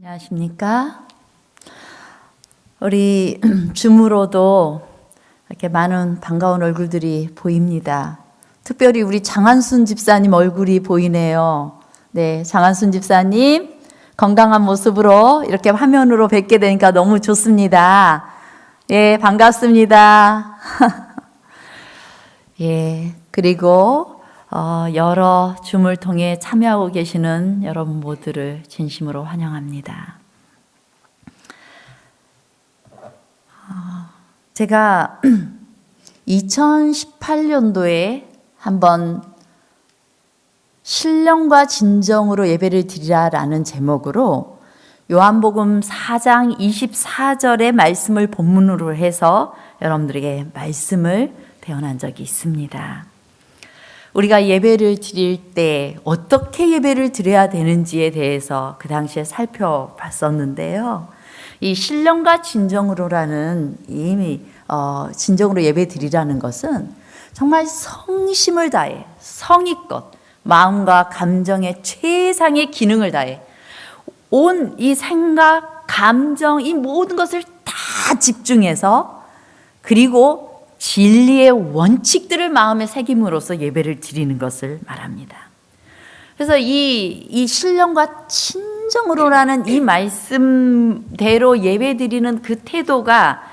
안녕하십니까? 우리 줌으로도 이렇게 많은 반가운 얼굴들이 보입니다. 특별히 우리 장한순 집사님 얼굴이 보이네요. 네, 장한순 집사님 건강한 모습으로 이렇게 화면으로 뵙게 되니까 너무 좋습니다. 예, 반갑습니다. 예, 그리고 여러 줌을 통해 참여하고 계시는 여러분 모두를 진심으로 환영합니다. 제가 2018년도에 한번 신령과 진정으로 예배를 드리라라는 제목으로 요한복음 4장 24절의 말씀을 본문으로 해서 여러분들에게 말씀을 배워난 적이 있습니다. 우리가 예배를 드릴 때 어떻게 예배를 드려야 되는지에 대해서 그 당시에 살펴봤었는데요. 이 신령과 진정으로라는 이미 진정으로 예배 드리라는 것은 정말 성심을 다해 성의껏 마음과 감정의 최상의 기능을 다해 온 이 생각, 감정, 이 모든 것을 다 집중해서 그리고 진리의 원칙들을 마음에 새김으로써 예배를 드리는 것을 말합니다. 그래서 이 신령과 친정으로라는 이 말씀대로 예배 드리는 그 태도가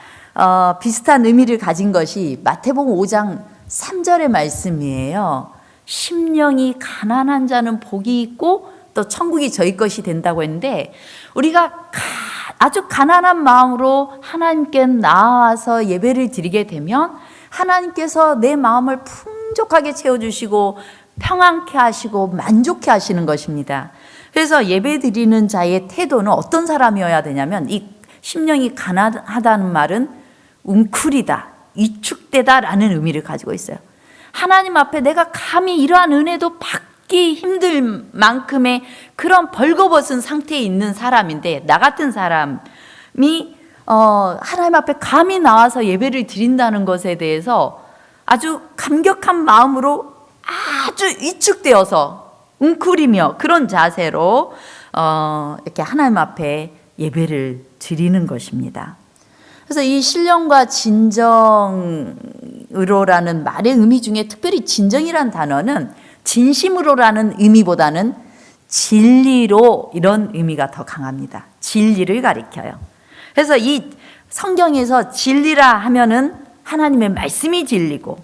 비슷한 의미를 가진 것이 마태복음 5장 3절의 말씀이에요. 심령이 가난한 자는 복이 있고 또 천국이 저희 것이 된다고 했는데 우리가 아주 가난한 마음으로 하나님께 나와서 예배를 드리게 되면 하나님께서 내 마음을 풍족하게 채워주시고 평안케 하시고 만족케 하시는 것입니다. 그래서 예배 드리는 자의 태도는 어떤 사람이어야 되냐면 이 심령이 가난하다는 말은 웅크리다, 위축되다라는 의미를 가지고 있어요. 하나님 앞에 내가 감히 이러한 은혜도 받기 힘들 만큼의 그런 벌거벗은 상태에 있는 사람인데 나 같은 사람이 하나님 앞에 감히 나와서 예배를 드린다는 것에 대해서 아주 감격한 마음으로 아주 위축되어서 웅크리며 그런 자세로 이렇게 하나님 앞에 예배를 드리는 것입니다. 그래서 이 신령과 진정으로라는 말의 의미 중에 특별히 진정이란 단어는 진심으로라는 의미보다는 진리로 이런 의미가 더 강합니다. 진리를 가리켜요. 그래서 이 성경에서 진리라 하면은 하나님의 말씀이 진리고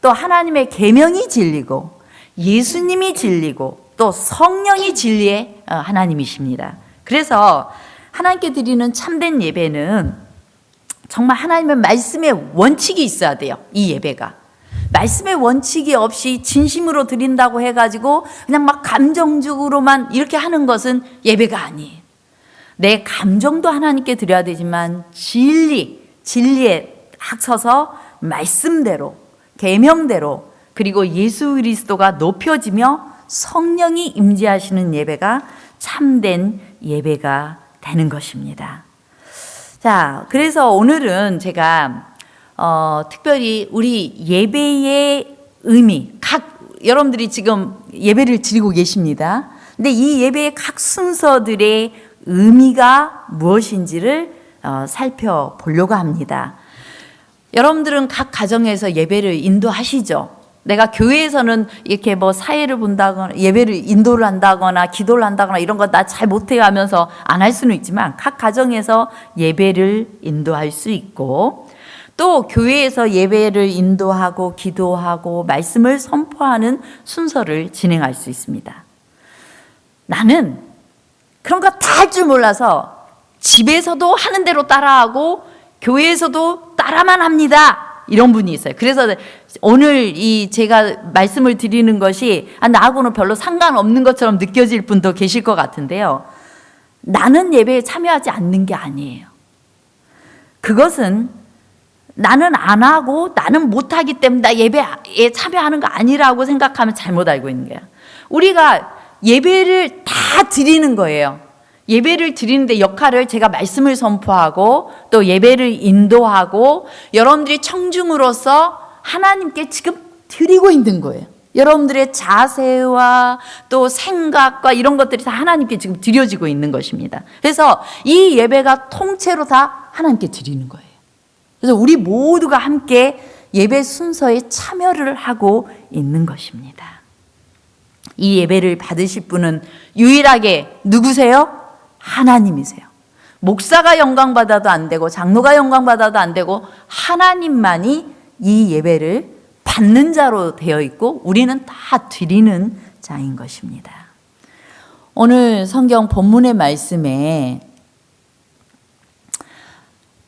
또 하나님의 계명이 진리고 예수님이 진리고 또 성령이 진리의 하나님이십니다. 그래서 하나님께 드리는 참된 예배는 정말 하나님의 말씀의 원칙이 있어야 돼요. 이 예배가. 말씀의 원칙이 없이 진심으로 드린다고 해가지고 그냥 막 감정적으로만 이렇게 하는 것은 예배가 아니에요. 내 감정도 하나님께 드려야 되지만 진리에 딱 서서 말씀대로, 계명대로 그리고 예수 그리스도가 높여지며 성령이 임재하시는 예배가 참된 예배가 되는 것입니다. 자, 그래서 오늘은 제가 특별히 우리 예배의 의미, 여러분들이 지금 예배를 드리고 계십니다. 근데 이 예배의 각 순서들의 의미가 무엇인지를 살펴보려고 합니다. 여러분들은 각 가정에서 예배를 인도하시죠? 내가 교회에서는 이렇게 뭐 사회를 본다거나 예배를 인도를 한다거나 기도를 한다거나 이런 거 나 잘 못해 하면서 안 할 수는 있지만 각 가정에서 예배를 인도할 수 있고 또 교회에서 예배를 인도하고 기도하고 말씀을 선포하는 순서를 진행할 수 있습니다. 나는 그런 거 다 할 줄 몰라서 집에서도 하는 대로 따라하고 교회에서도 따라만 합니다. 이런 분이 있어요. 그래서 오늘 제가 말씀을 드리는 것이 나하고는 별로 상관없는 것처럼 느껴질 분도 계실 것 같은데요. 나는 예배에 참여하지 않는 게 아니에요. 그것은 나는 안 하고 나는 못하기 때문에 나 예배에 참여하는 거 아니라고 생각하면 잘못 알고 있는 거예요. 우리가 예배를 다 드리는 거예요. 예배를 드리는데 역할을 제가 말씀을 선포하고 또 예배를 인도하고 여러분들이 청중으로서 하나님께 지금 드리고 있는 거예요. 여러분들의 자세와 또 생각과 이런 것들이 다 하나님께 지금 드려지고 있는 것입니다. 그래서 이 예배가 통째로 다 하나님께 드리는 거예요. 그래서 우리 모두가 함께 예배 순서에 참여를 하고 있는 것입니다. 이 예배를 받으실 분은 유일하게 누구세요? 하나님이세요. 목사가 영광받아도 안 되고 장로가 영광받아도 안 되고 하나님만이 이 예배를 받는 자로 되어 있고 우리는 다 드리는 자인 것입니다. 오늘 성경 본문의 말씀에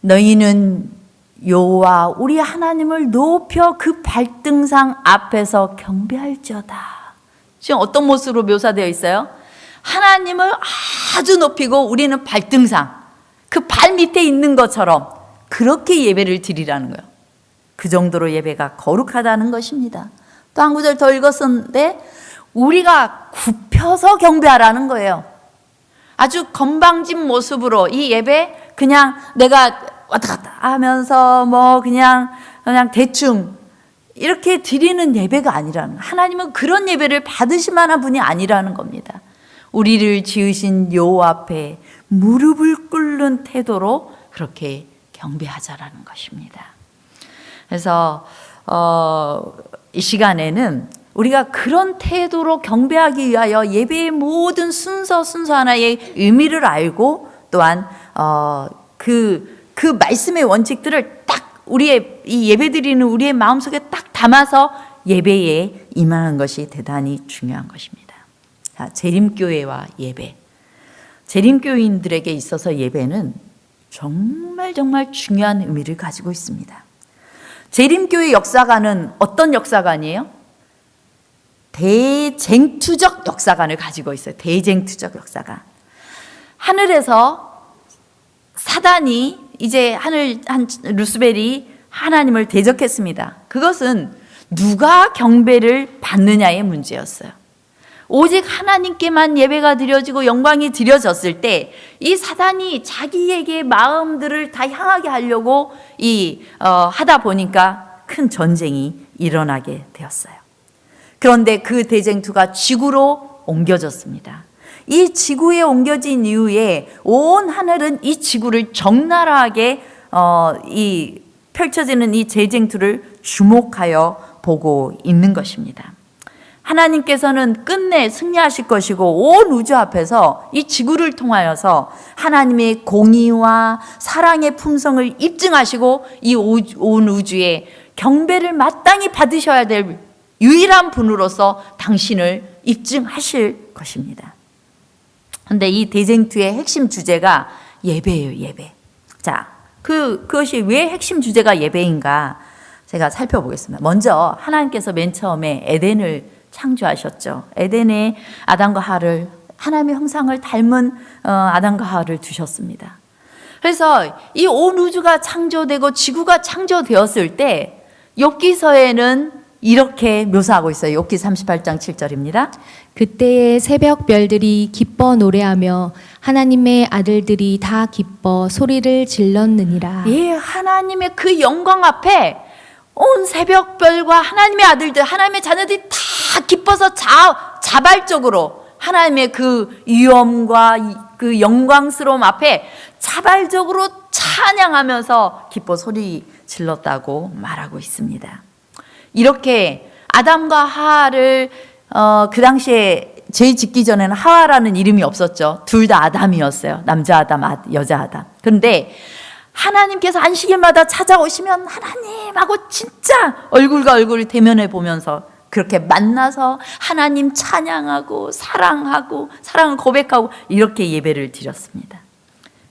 너희는 여호와 우리 하나님을 높여 그 발등상 앞에서 경배할지어다. 지금 어떤 모습으로 묘사되어 있어요? 하나님을 아주 높이고 우리는 발등상, 그 발 밑에 있는 것처럼 그렇게 예배를 드리라는 거예요. 그 정도로 예배가 거룩하다는 것입니다. 또 한 구절 더 읽었었는데 우리가 굽혀서 경배하라는 거예요. 아주 건방진 모습으로 이 예배 그냥 내가 왔다 갔다 하면서 뭐 그냥 대충 이렇게 드리는 예배가 아니라는 거예요. 하나님은 그런 예배를 받으실 만한 분이 아니라는 겁니다. 우리를 지으신 여호와 앞에 무릎을 꿇는 태도로 그렇게 경배하자라는 것입니다. 그래서 이 시간에는 우리가 그런 태도로 경배하기 위하여 예배의 모든 순서 하나의 의미를 알고 또한 그 말씀의 원칙들을 딱 우리의 이 예배드리는 우리의 마음속에 딱 담아서 예배에 임하는 것이 대단히 중요한 것입니다. 자, 재림교회와 예배. 재림교인들에게 있어서 예배는 정말 중요한 의미를 가지고 있습니다. 재림교회 역사관은 어떤 역사관이에요? 대쟁투적 역사관을 가지고 있어요. 대쟁투적 역사관. 하늘에서 사단이 이제 루스벨이 하나님을 대적했습니다. 그것은 누가 경배를 받느냐의 문제였어요. 오직 하나님께만 예배가 드려지고 영광이 드려졌을 때 이 사단이 자기에게 마음들을 다 향하게 하려고 하다 보니까 큰 전쟁이 일어나게 되었어요. 그런데 그 대쟁투가 지구로 옮겨졌습니다. 이 지구에 옮겨진 이후에 온 하늘은 이 지구를 적나라하게 펼쳐지는 이 대쟁투를 주목하여 보고 있는 것입니다. 하나님께서는 끝내 승리하실 것이고 온 우주 앞에서 이 지구를 통하여서 하나님의 공의와 사랑의 품성을 입증하시고 이 온 우주에 경배를 마땅히 받으셔야 될 유일한 분으로서 당신을 입증하실 것입니다. 그런데 이 대쟁투의 핵심 주제가 예배예요. 예배. 자, 그것이 왜 핵심 주제가 예배인가 제가 살펴보겠습니다. 먼저 하나님께서 맨 처음에 에덴을 창조하셨죠. 에덴에 아담과 하와를 하나님의 형상을 닮은 아담과 하와를 두셨습니다. 그래서 이 온 우주가 창조되고 지구가 창조되었을 때 욥기서에는 이렇게 묘사하고 있어요. 욥기 38장 7절입니다. 그때의 새벽 별들이 기뻐 노래하며 하나님의 아들들이 다 기뻐 소리를 질렀느니라. 예, 하나님의 그 영광 앞에 온 새벽별과 하나님의 아들들, 하나님의 자녀들이 다 기뻐서 자발적으로 하나님의 그 위엄과 그 영광스러움 앞에 자발적으로 찬양하면서 기뻐 소리 질렀다고 말하고 있습니다. 이렇게 아담과 하와를 그 당시에 죄 짓기 전에는 하와라는 이름이 없었죠. 둘 다 아담이었어요. 남자 아담, 여자 아담. 그런데 하나님께서 안식일마다 찾아오시면 하나님하고 진짜 얼굴과 얼굴을 대면해 보면서 그렇게 만나서 하나님 찬양하고 사랑을 고백하고 이렇게 예배를 드렸습니다.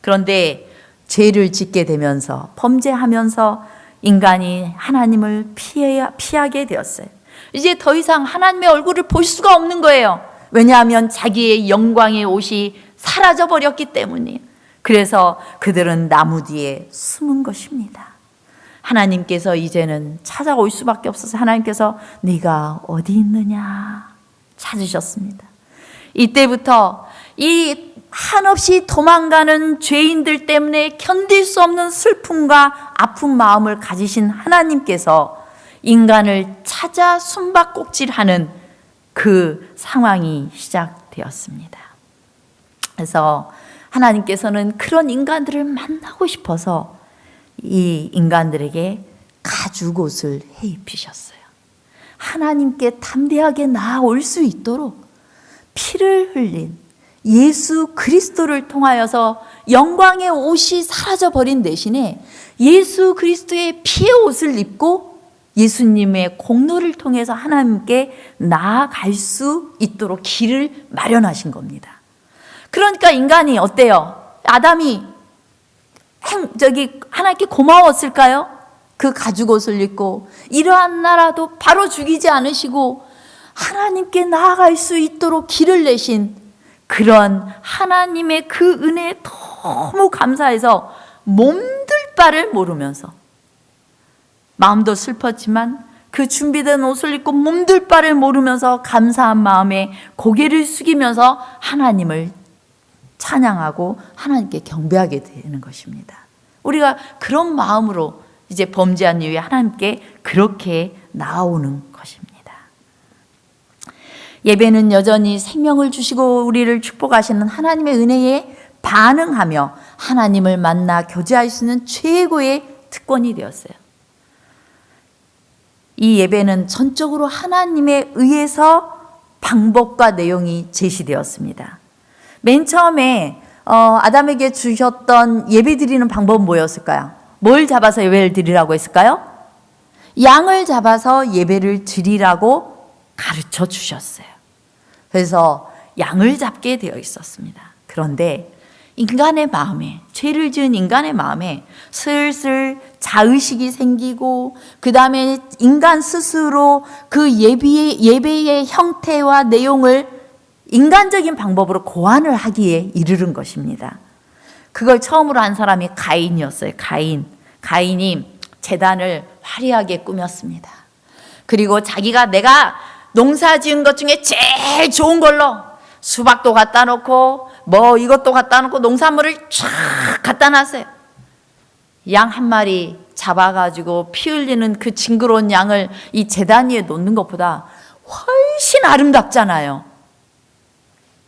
그런데 죄를 짓게 되면서 범죄하면서 인간이 하나님을 피하게 되었어요. 이제 더 이상 하나님의 얼굴을 볼 수가 없는 거예요. 왜냐하면 자기의 영광의 옷이 사라져 버렸기 때문이에요. 그래서 그들은 나무 뒤에 숨은 것입니다. 하나님께서 이제는 찾아올 수밖에 없어서 하나님께서 네가 어디 있느냐 찾으셨습니다. 이때부터 이 한없이 도망가는 죄인들 때문에 견딜 수 없는 슬픔과 아픈 마음을 가지신 하나님께서 인간을 찾아 숨바꼭질하는 그 상황이 시작되었습니다. 그래서 하나님께서는 그런 인간들을 만나고 싶어서 이 인간들에게 가죽옷을 해 입히셨어요. 하나님께 담대하게 나아올 수 있도록 피를 흘린 예수 그리스도를 통하여서 영광의 옷이 사라져 버린 대신에 예수 그리스도의 피의 옷을 입고 예수님의 공로를 통해서 하나님께 나아갈 수 있도록 길을 마련하신 겁니다. 그러니까 인간이 어때요? 아담이 하나님께 고마웠을까요? 그 가죽옷을 입고 이러한 나라도 바로 죽이지 않으시고 하나님께 나아갈 수 있도록 길을 내신 그런 하나님의 그 은혜에 너무 감사해서 몸둘 바를 모르면서 마음도 슬펐지만 그 준비된 옷을 입고 몸둘 바를 모르면서 감사한 마음에 고개를 숙이면서 하나님을 찬양하고 하나님께 경배하게 되는 것입니다. 우리가 그런 마음으로 이제 범죄한 이후에 하나님께 그렇게 나아오는 것입니다. 예배는 여전히 생명을 주시고 우리를 축복하시는 하나님의 은혜에 반응하며 하나님을 만나 교제할 수 있는 최고의 특권이 되었어요. 이 예배는 전적으로 하나님에 의해서 방법과 내용이 제시되었습니다. 맨 처음에 아담에게 주셨던 예배 드리는 방법은 뭐였을까요? 뭘 잡아서 예배를 드리라고 했을까요? 양을 잡아서 예배를 드리라고 가르쳐 주셨어요. 그래서 양을 잡게 되어 있었습니다. 그런데 인간의 마음에, 죄를 지은 인간의 마음에 슬슬 자의식이 생기고 그 다음에 인간 스스로 그 예배의 형태와 내용을 인간적인 방법으로 고안을 하기에 이르른 것입니다. 그걸 처음으로 한 사람이 가인이었어요. 가인이 제단을 화려하게 꾸몄습니다. 그리고 자기가 내가 농사 지은 것 중에 제일 좋은 걸로 수박도 갖다 놓고 뭐 이것도 갖다 놓고 농산물을 쫙 갖다 놨어요. 양 한 마리 잡아가지고 피 흘리는 그 징그러운 양을 이 제단 위에 놓는 것보다 훨씬 아름답잖아요.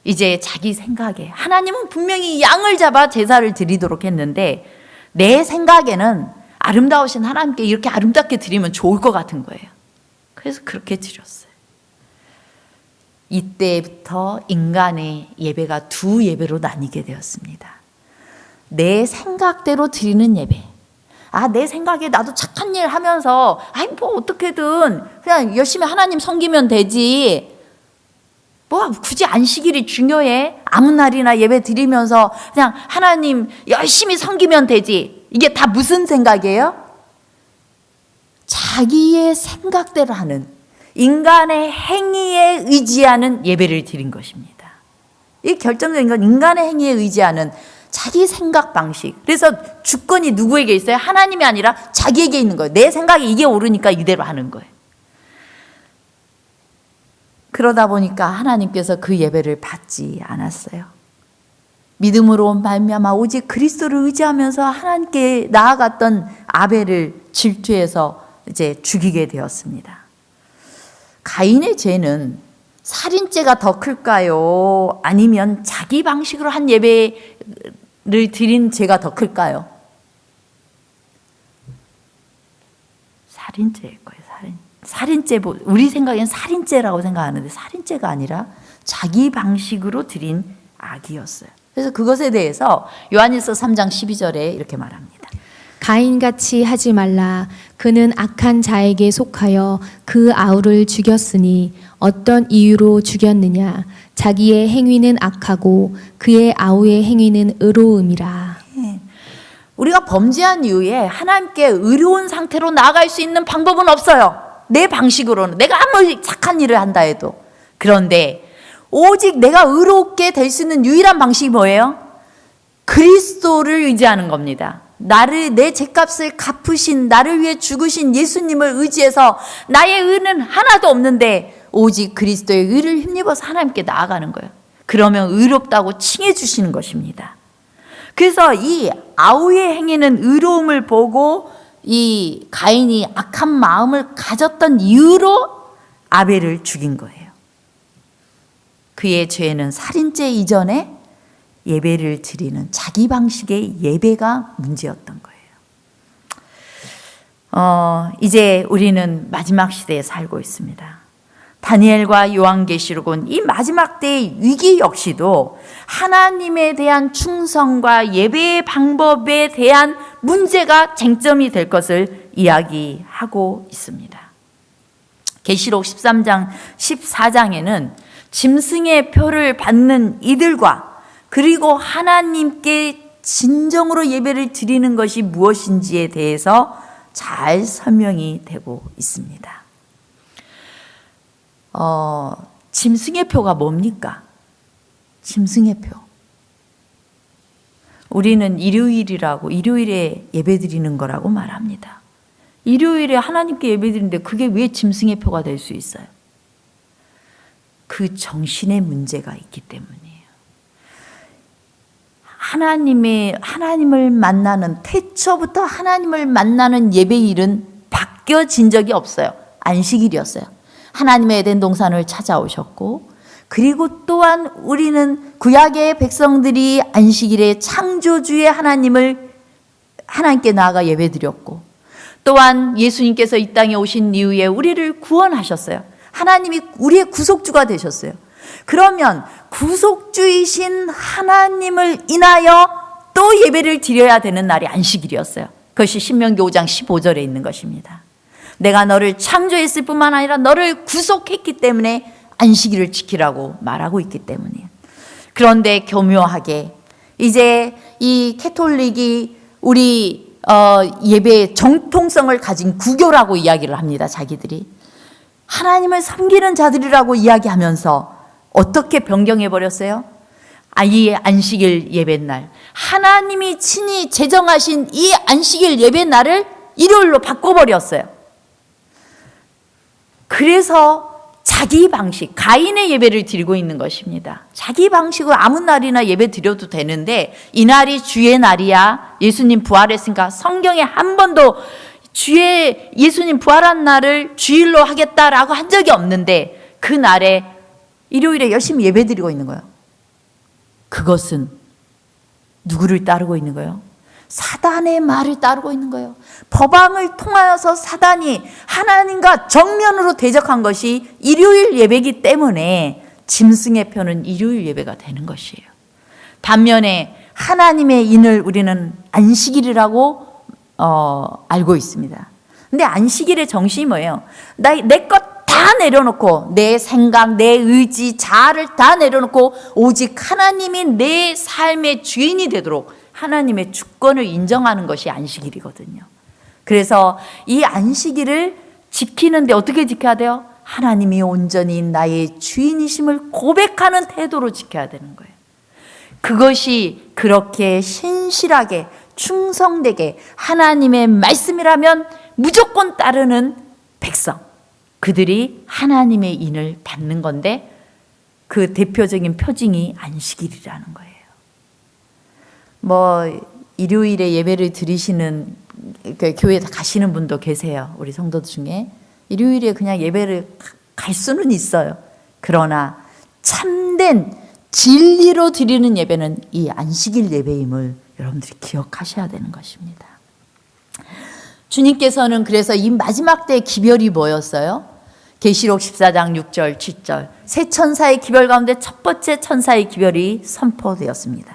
이제 자기 생각에 하나님은 분명히 양을 잡아 제사를 드리도록 했는데 내 생각에는 아름다우신 하나님께 이렇게 아름답게 드리면 좋을 것 같은 거예요. 그래서 그렇게 드렸어요. 이때부터 인간의 예배가 두 예배로 나뉘게 되었습니다. 내 생각대로 드리는 예배. 내 생각에 나도 착한 일 하면서 뭐 어떻게든 그냥 열심히 하나님 섬기면 되지. 뭐 굳이 안식일이 중요해? 아무 날이나 예배 드리면서 그냥 하나님 열심히 섬기면 되지. 이게 다 무슨 생각이에요? 자기의 생각대로 하는 인간의 행위에 의지하는 예배를 드린 것입니다. 이 결정적인 건 인간의 행위에 의지하는 자기 생각 방식. 그래서 주권이 누구에게 있어요? 하나님이 아니라 자기에게 있는 거예요. 내 생각이 이게 옳으니까 이대로 하는 거예요. 그러다 보니까 하나님께서 그 예배를 받지 않았어요. 믿음으로 말미암아 오직 그리스도를 의지하면서 하나님께 나아갔던 아벨을 질투해서 이제 죽이게 되었습니다. 가인의 죄는 살인죄가 더 클까요? 아니면 자기 방식으로 한 예배를 드린 죄가 더 클까요? 살인죄일 거예요. 살인죄, 우리 생각엔 살인죄라고 생각하는데 살인죄가 아니라 자기 방식으로 드린 악이었어요. 그래서 그것에 대해서 요한일서 3장 12절에 이렇게 말합니다. 가인같이 하지 말라. 그는 악한 자에게 속하여 그 아우를 죽였으니 어떤 이유로 죽였느냐. 자기의 행위는 악하고 그의 아우의 행위는 의로움이라. 우리가 범죄한 이후에 하나님께 의로운 상태로 나아갈 수 있는 방법은 없어요. 내 방식으로는. 내가 아무리 착한 일을 한다 해도. 그런데 오직 내가 의롭게 될 수 있는 유일한 방식이 뭐예요? 그리스도를 의지하는 겁니다. 내 죄값을 갚으신, 나를 위해 죽으신 예수님을 의지해서 나의 의는 하나도 없는데 오직 그리스도의 의를 힘입어서 하나님께 나아가는 거예요. 그러면 의롭다고 칭해 주시는 것입니다. 그래서 이 아우의 행위는 의로움을 보고 이 가인이 악한 마음을 가졌던 이유로 아벨을 죽인 거예요. 그의 죄는 살인죄 이전에 예배를 드리는 자기 방식의 예배가 문제였던 거예요. 이제 우리는 마지막 시대에 살고 있습니다. 다니엘과 요한계시록은 이 마지막 때의 위기 역시도 하나님에 대한 충성과 예배의 방법에 대한 문제가 쟁점이 될 것을 이야기하고 있습니다. 계시록 13장, 14장에는 짐승의 표를 받는 이들과 그리고 하나님께 진정으로 예배를 드리는 것이 무엇인지에 대해서 잘 설명이 되고 있습니다. 짐승의 표가 뭡니까? 짐승의 표. 우리는 일요일에 예배 드리는 거라고 말합니다. 일요일에 하나님께 예배 드리는데 그게 왜 짐승의 표가 될 수 있어요? 그 정신의 문제가 있기 때문이에요. 하나님을 만나는, 태초부터 하나님을 만나는 예배일은 바뀌어진 적이 없어요. 안식일이었어요. 하나님의 에덴 동산을 찾아오셨고, 그리고 또한 우리는 구약의 백성들이 안식일에 창조주의 하나님께 나아가 예배드렸고, 또한 예수님께서 이 땅에 오신 이후에 우리를 구원하셨어요. 하나님이 우리의 구속주가 되셨어요. 그러면 구속주이신 하나님을 인하여 또 예배를 드려야 되는 날이 안식일이었어요. 그것이 신명기 5장 15절에 있는 것입니다. 내가 너를 창조했을 뿐만 아니라 너를 구속했기 때문에 안식일을 지키라고 말하고 있기 때문이에요. 그런데 교묘하게 이제 이 캐톨릭이 우리 예배의 정통성을 가진 구교라고 이야기를 합니다. 자기들이 하나님을 섬기는 자들이라고 이야기하면서 어떻게 변경해 버렸어요? 이 안식일 예배날, 하나님이 친히 제정하신 이 안식일 예배날을 일요일로 바꿔버렸어요. 그래서 자기 방식, 가인의 예배를 드리고 있는 것입니다. 자기 방식으로 아무 날이나 예배 드려도 되는데 이 날이 주의 날이야, 예수님 부활했으니까 성경에 한 번도 예수님 부활한 날을 주일로 하겠다라고 한 적이 없는데 그 날에 일요일에 열심히 예배 드리고 있는 거예요. 그것은 누구를 따르고 있는 거예요? 사단의 말을 따르고 있는 거예요. 법왕을 통하여서 사단이 하나님과 정면으로 대적한 것이 일요일 예배이기 때문에 짐승의 표는 일요일 예배가 되는 것이에요. 반면에 하나님의 인을 우리는 안식일이라고 알고 있습니다. 근데 안식일의 정신이 뭐예요? 내 것 다 내려놓고, 내 생각, 내 의지, 자아를 다 내려놓고 오직 하나님이 내 삶의 주인이 되도록 하나님의 주권을 인정하는 것이 안식일이거든요. 그래서 이 안식일을 지키는데 어떻게 지켜야 돼요? 하나님이 온전히 나의 주인이심을 고백하는 태도로 지켜야 되는 거예요. 그것이 그렇게 신실하게 충성되게 하나님의 말씀이라면 무조건 따르는 백성, 그들이 하나님의 인을 받는 건데 그 대표적인 표징이 안식일이라는 거예요. 일요일에 예배를 드리시는 교회 가시는 분도 계세요. 우리 성도들 중에 일요일에 그냥 예배를 갈 수는 있어요. 그러나 참된 진리로 드리는 예배는 이 안식일 예배임을 여러분들이 기억하셔야 되는 것입니다. 주님께서는 그래서 이 마지막 때의 기별이 뭐였어요? 계시록 14장 6절 7절 세 천사의 기별 가운데 첫 번째 천사의 기별이 선포되었습니다.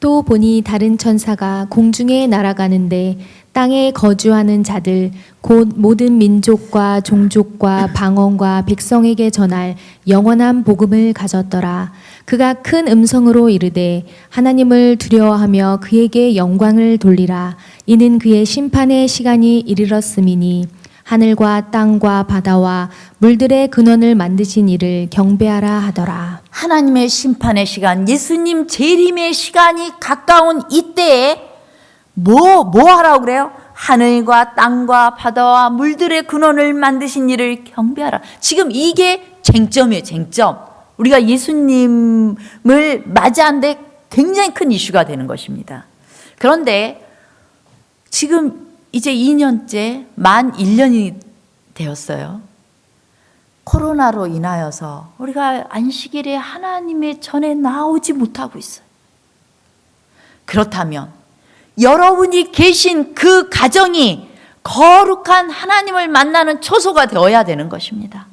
또 보니 다른 천사가 공중에 날아가는데 땅에 거주하는 자들 곧 모든 민족과 종족과 방언과 백성에게 전할 영원한 복음을 가졌더라. 그가 큰 음성으로 이르되 하나님을 두려워하며 그에게 영광을 돌리라. 이는 그의 심판의 시간이 이르렀음이니 하늘과 땅과 바다와 물들의 근원을 만드신 이를 경배하라 하더라. 하나님의 심판의 시간, 예수님 재림의 시간이 가까운 이때에 뭐 하라고 그래요? 하늘과 땅과 바다와 물들의 근원을 만드신 이를 경배하라. 지금 이게 쟁점이에요. 쟁점. 우리가 예수님을 맞이하는데 굉장히 큰 이슈가 되는 것입니다. 그런데 지금 이제 2년째 만 1년이 되었어요. 코로나로 인하여서 우리가 안식일에 하나님의 전에 나오지 못하고 있어요. 그렇다면 여러분이 계신 그 가정이 거룩한 하나님을 만나는 초소가 되어야 되는 것입니다.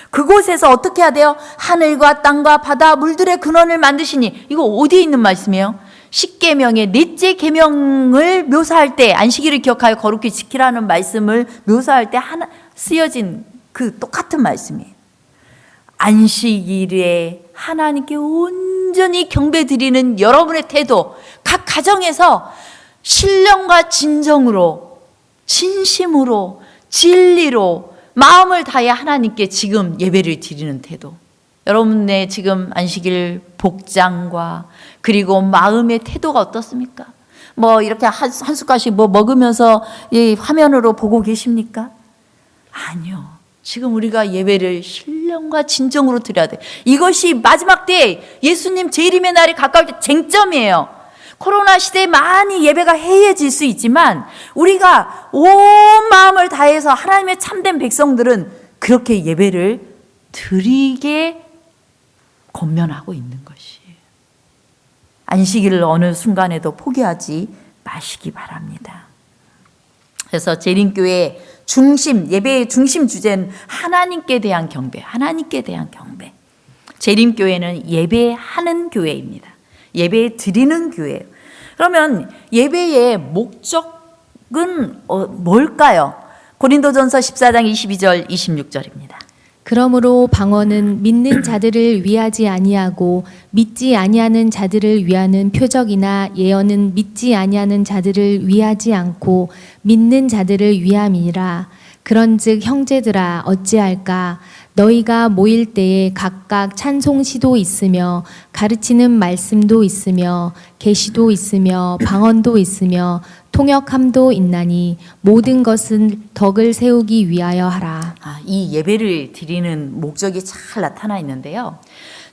그곳에서 어떻게 해야 돼요? 하늘과 땅과 바다 물들의 근원을 만드시니, 이거 어디에 있는 말씀이에요? 십계명의 넷째 계명을 묘사할 때 안식일을 기억하여 거룩히 지키라는 말씀을 묘사할 때 하나 쓰여진 그 똑같은 말씀이에요. 안식일에 하나님께 온전히 경배드리는 여러분의 태도, 각 가정에서 신령과 진정으로, 진심으로, 진리로 마음을 다해 하나님께 지금 예배를 드리는 태도, 여러분의 지금 안식일 복장과 그리고 마음의 태도가 어떻습니까? 뭐 이렇게 한 숟갈씩 뭐 먹으면서 이 화면으로 보고 계십니까? 아니요. 지금 우리가 예배를 신령과 진정으로 드려야 돼. 이것이 마지막 때 예수님 재림의 날이 가까울 때 쟁점이에요. 코로나 시대에 많이 예배가 해이해질 수 있지만 우리가 온 마음을 다해서 하나님의 참된 백성들은 그렇게 예배를 드리게 권면하고 있는 것이에요. 안식일을 어느 순간에도 포기하지 마시기 바랍니다. 그래서 재림교회 중심, 예배의 중심 주제는 하나님께 대한 경배, 하나님께 대한 경배. 재림교회는 예배하는 교회입니다. 예배 드리는 교회예요. 그러면 예배의 목적은 뭘까요? 고린도전서 14장 22절 26절입니다. 그러므로 방언은 믿는 자들을 위하지 아니하고 믿지 아니하는 자들을 위하는 표적이나 예언은 믿지 아니하는 자들을 위하지 않고 믿는 자들을 위함이라. 그런즉 형제들아 어찌할까? 너희가 모일 때에 각각 찬송시도 있으며 가르치는 말씀도 있으며 계시도 있으며 방언도 있으며 통역함도 있나니 모든 것은 덕을 세우기 위하여 하라. 이 예배를 드리는 목적이 잘 나타나 있는데요.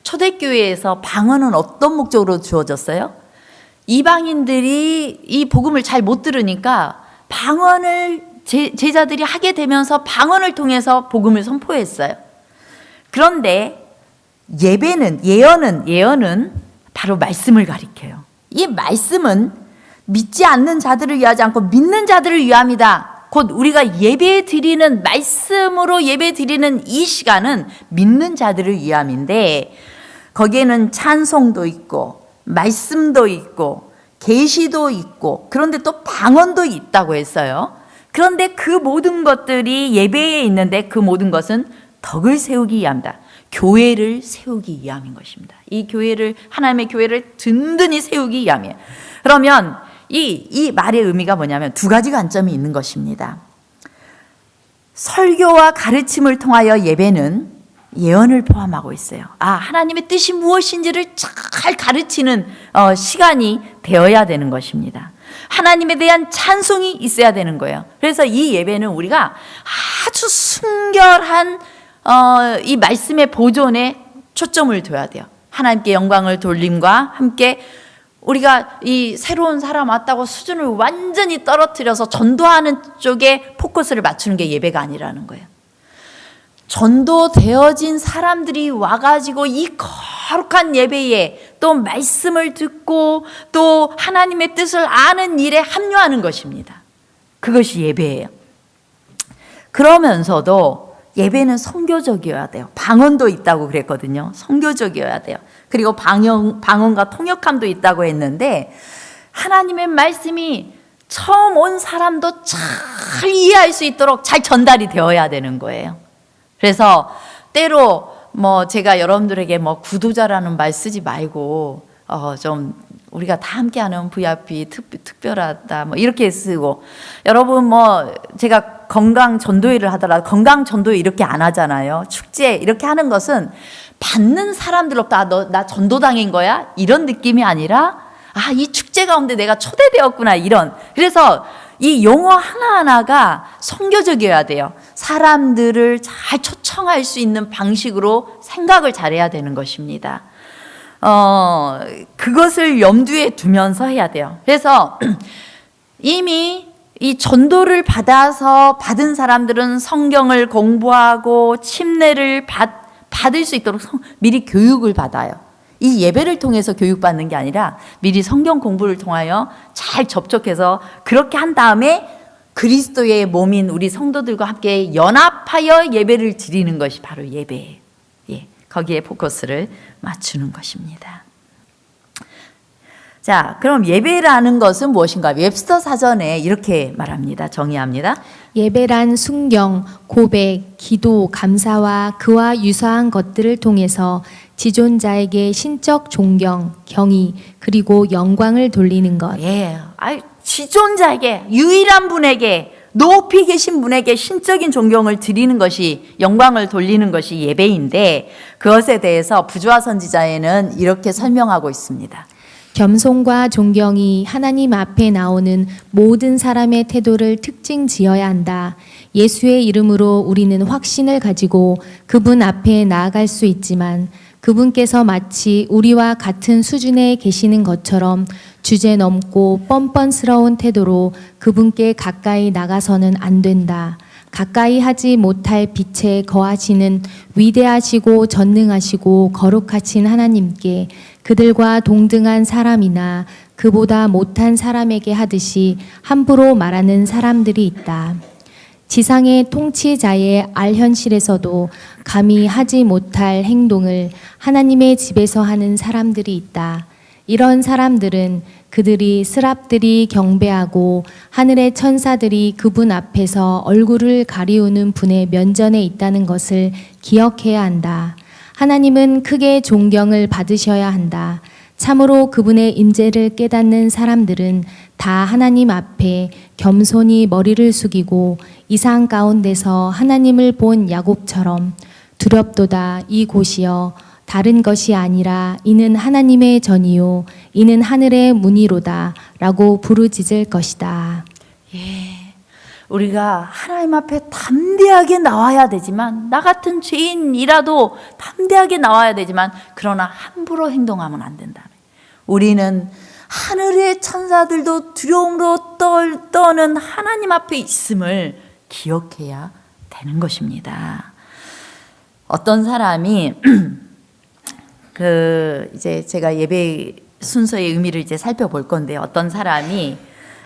초대교회에서 방언은 어떤 목적으로 주어졌어요? 이방인들이 이 복음을 잘 못 들으니까 방언을 제자들이 하게 되면서 방언을 통해서 복음을 선포했어요. 그런데 예언은 바로 말씀을 가리켜요. 이 말씀은 믿지 않는 자들을 위하지 않고 믿는 자들을 위함이다. 곧 우리가 예배 드리는 말씀으로 예배 드리는 이 시간은 믿는 자들을 위함인데 거기에는 찬송도 있고 말씀도 있고 계시도 있고 그런데 또 방언도 있다고 했어요. 그런데 그 모든 것들이 예배에 있는데 그 모든 것은 덕을 세우기 위함이다. 교회를 세우기 위함인 것입니다. 이 교회를, 하나님의 교회를 든든히 세우기 위함이에요. 그러면 이 말의 의미가 뭐냐면 두 가지 관점이 있는 것입니다. 설교와 가르침을 통하여 예배는 예언을 포함하고 있어요. 하나님의 뜻이 무엇인지를 잘 가르치는 시간이 되어야 되는 것입니다. 하나님에 대한 찬송이 있어야 되는 거예요. 그래서 이 예배는 우리가 아주 순결한 이 말씀의 보존에 초점을 둬야 돼요. 하나님께 영광을 돌림과 함께 우리가 이 새로운 사람 왔다고 수준을 완전히 떨어뜨려서 전도하는 쪽에 포커스를 맞추는 게 예배가 아니라는 거예요. 전도되어진 사람들이 와가지고 이 거룩한 예배에 또 말씀을 듣고 또 하나님의 뜻을 아는 일에 합류하는 것입니다. 그것이 예배예요. 그러면서도 예배는 선교적이어야 돼요. 방언도 있다고 그랬거든요. 선교적이어야 돼요. 그리고 방언과 통역함도 있다고 했는데 하나님의 말씀이 처음 온 사람도 잘 이해할 수 있도록 잘 전달이 되어야 되는 거예요. 그래서 때로 제가 여러분들에게 구도자라는 말 쓰지 말고 좀 우리가 다 함께하는 VIP 특별하다 이렇게 쓰고 이러분 제가 건강 전도회를 하더라도 건강 전도회 이렇게 안 하잖아요. 축제 이렇게 하는 것은 받는 사람들로부터 나 전도당인 거야 이런 느낌이 아니라 이 축제 가운데 내가 초대되었구나 이런. 그래서 이 용어 하나하나가 선교적이어야 돼요. 사람들을 잘 초청할 수 있는 방식으로 생각을 잘해야 되는 것입니다. 그것을 염두에 두면서 해야 돼요. 그래서 이미 이 전도를 받은 사람들은 성경을 공부하고 침례를 받을 수 있도록 미리 교육을 받아요. 이 예배를 통해서 교육받는 게 아니라 미리 성경 공부를 통하여 잘 접촉해서 그렇게 한 다음에 그리스도의 몸인 우리 성도들과 함께 연합하여 예배를 드리는 것이 바로 예배예요. 예, 거기에 포커스를 맞추는 것입니다. 자, 그럼 예배라는 것은 무엇인가? 웹스터 사전에 이렇게 말합니다. 정의합니다. 예배란 순경, 고백, 기도, 감사와 그와 유사한 것들을 통해서 지존자에게 신적 존경, 경의, 그리고 영광을 돌리는 것. 예, 지존자에게, 유일한 분에게, 높이 계신 분에게 신적인 존경을 드리는 것이, 영광을 돌리는 것이 예배인데, 그것에 대해서 부조화 선지자에는 이렇게 설명하고 있습니다. 겸손과 존경이 하나님 앞에 나오는 모든 사람의 태도를 특징 지어야 한다. 예수의 이름으로 우리는 확신을 가지고 그분 앞에 나아갈 수 있지만 그분께서 마치 우리와 같은 수준에 계시는 것처럼 주제넘고 뻔뻔스러운 태도로 그분께 가까이 나가서는 안 된다. 가까이 하지 못할 빛에 거하시는 위대하시고 전능하시고 거룩하신 하나님께 그들과 동등한 사람이나 그보다 못한 사람에게 하듯이 함부로 말하는 사람들이 있다. 지상의 통치자의 알현실에서도 감히 하지 못할 행동을 하나님의 집에서 하는 사람들이 있다. 이런 사람들은 그들이 스랍들이 경배하고 하늘의 천사들이 그분 앞에서 얼굴을 가리우는 분의 면전에 있다는 것을 기억해야 한다. 하나님은 크게 존경을 받으셔야 한다. 참으로 그분의 임재를 깨닫는 사람들은 다 하나님 앞에 겸손히 머리를 숙이고 이상 가운데서 하나님을 본 야곱처럼 두렵도다 이 곳이여 다른 것이 아니라 이는 하나님의 전이요 이는 하늘의 문이로다 라고 부르짖을 것이다. 예, 우리가 하나님 앞에 담대하게 나와야 되지만, 나 같은 죄인이라도 담대하게 나와야 되지만, 그러나 함부로 행동하면 안 된다. 우리는 하늘의 천사들도 두려움으로 떠는 하나님 앞에 있음을 기억해야 되는 것입니다. 어떤 사람이 이제 제가 예배 순서의 의미를 이제 살펴볼 건데, 어떤 사람이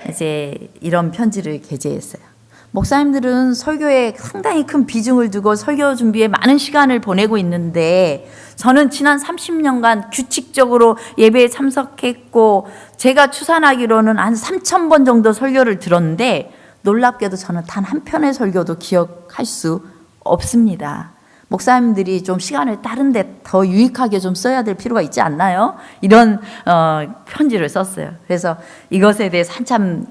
이제 이런 편지를 게재했어요. 목사님들은 설교에 상당히 큰 비중을 두고 설교 준비에 많은 시간을 보내고 있는데, 저는 지난 30년간 규칙적으로 예배에 참석했고, 제가 추산하기로는 한 3,000번 정도 설교를 들었는데, 놀랍게도 저는 단 한 편의 설교도 기억할 수 없습니다. 목사님들이 좀 시간을 다른 데 더 유익하게 좀 써야 될 필요가 있지 않나요? 이런 편지를 썼어요. 그래서 이것에 대해서 한참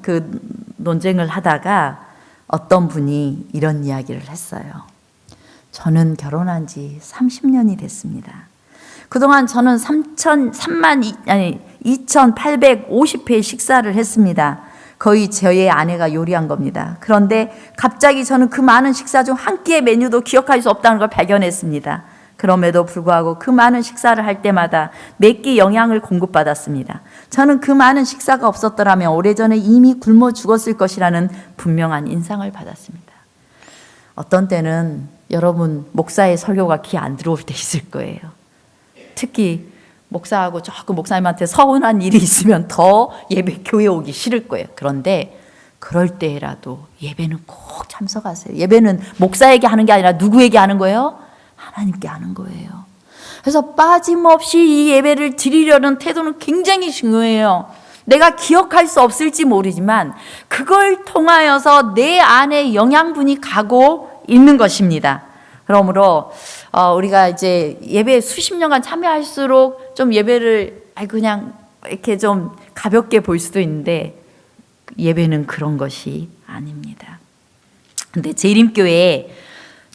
논쟁을 하다가 어떤 분이 이런 이야기를 했어요. 저는 결혼한 지 30년이 됐습니다. 그동안 저는 2,850회 식사를 했습니다. 거의 저의 아내가 요리한 겁니다. 그런데 갑자기 저는 그 많은 식사 중 한 끼의 메뉴도 기억할 수 없다는 걸 발견했습니다. 그럼에도 불구하고 그 많은 식사를 할 때마다 몇 끼 영양을 공급받았습니다. 저는 그 많은 식사가 없었더라면 오래전에 이미 굶어 죽었을 것이라는 분명한 인상을 받았습니다. 어떤 때는 여러분 목사의 설교가 귀에 안 들어올 때 있을 거예요. 특히 목사하고 조금 목사님한테 서운한 일이 있으면 더 예배 교회 오기 싫을 거예요. 그런데 그럴 때라도 예배는 꼭 참석하세요. 예배는 목사에게 하는 게 아니라 누구에게 하는 거예요? 하나님께 하는 거예요. 그래서 빠짐없이 이 예배를 드리려는 태도는 굉장히 중요해요. 내가 기억할 수 없을지 모르지만 그걸 통하여서 내 안에 영양분이 가고 있는 것입니다. 그러므로 우리가 이제 예배에 수십 년간 참여할수록 좀 예배를 그냥 이렇게 좀 가볍게 볼 수도 있는데, 예배는 그런 것이 아닙니다. 근데 재림교회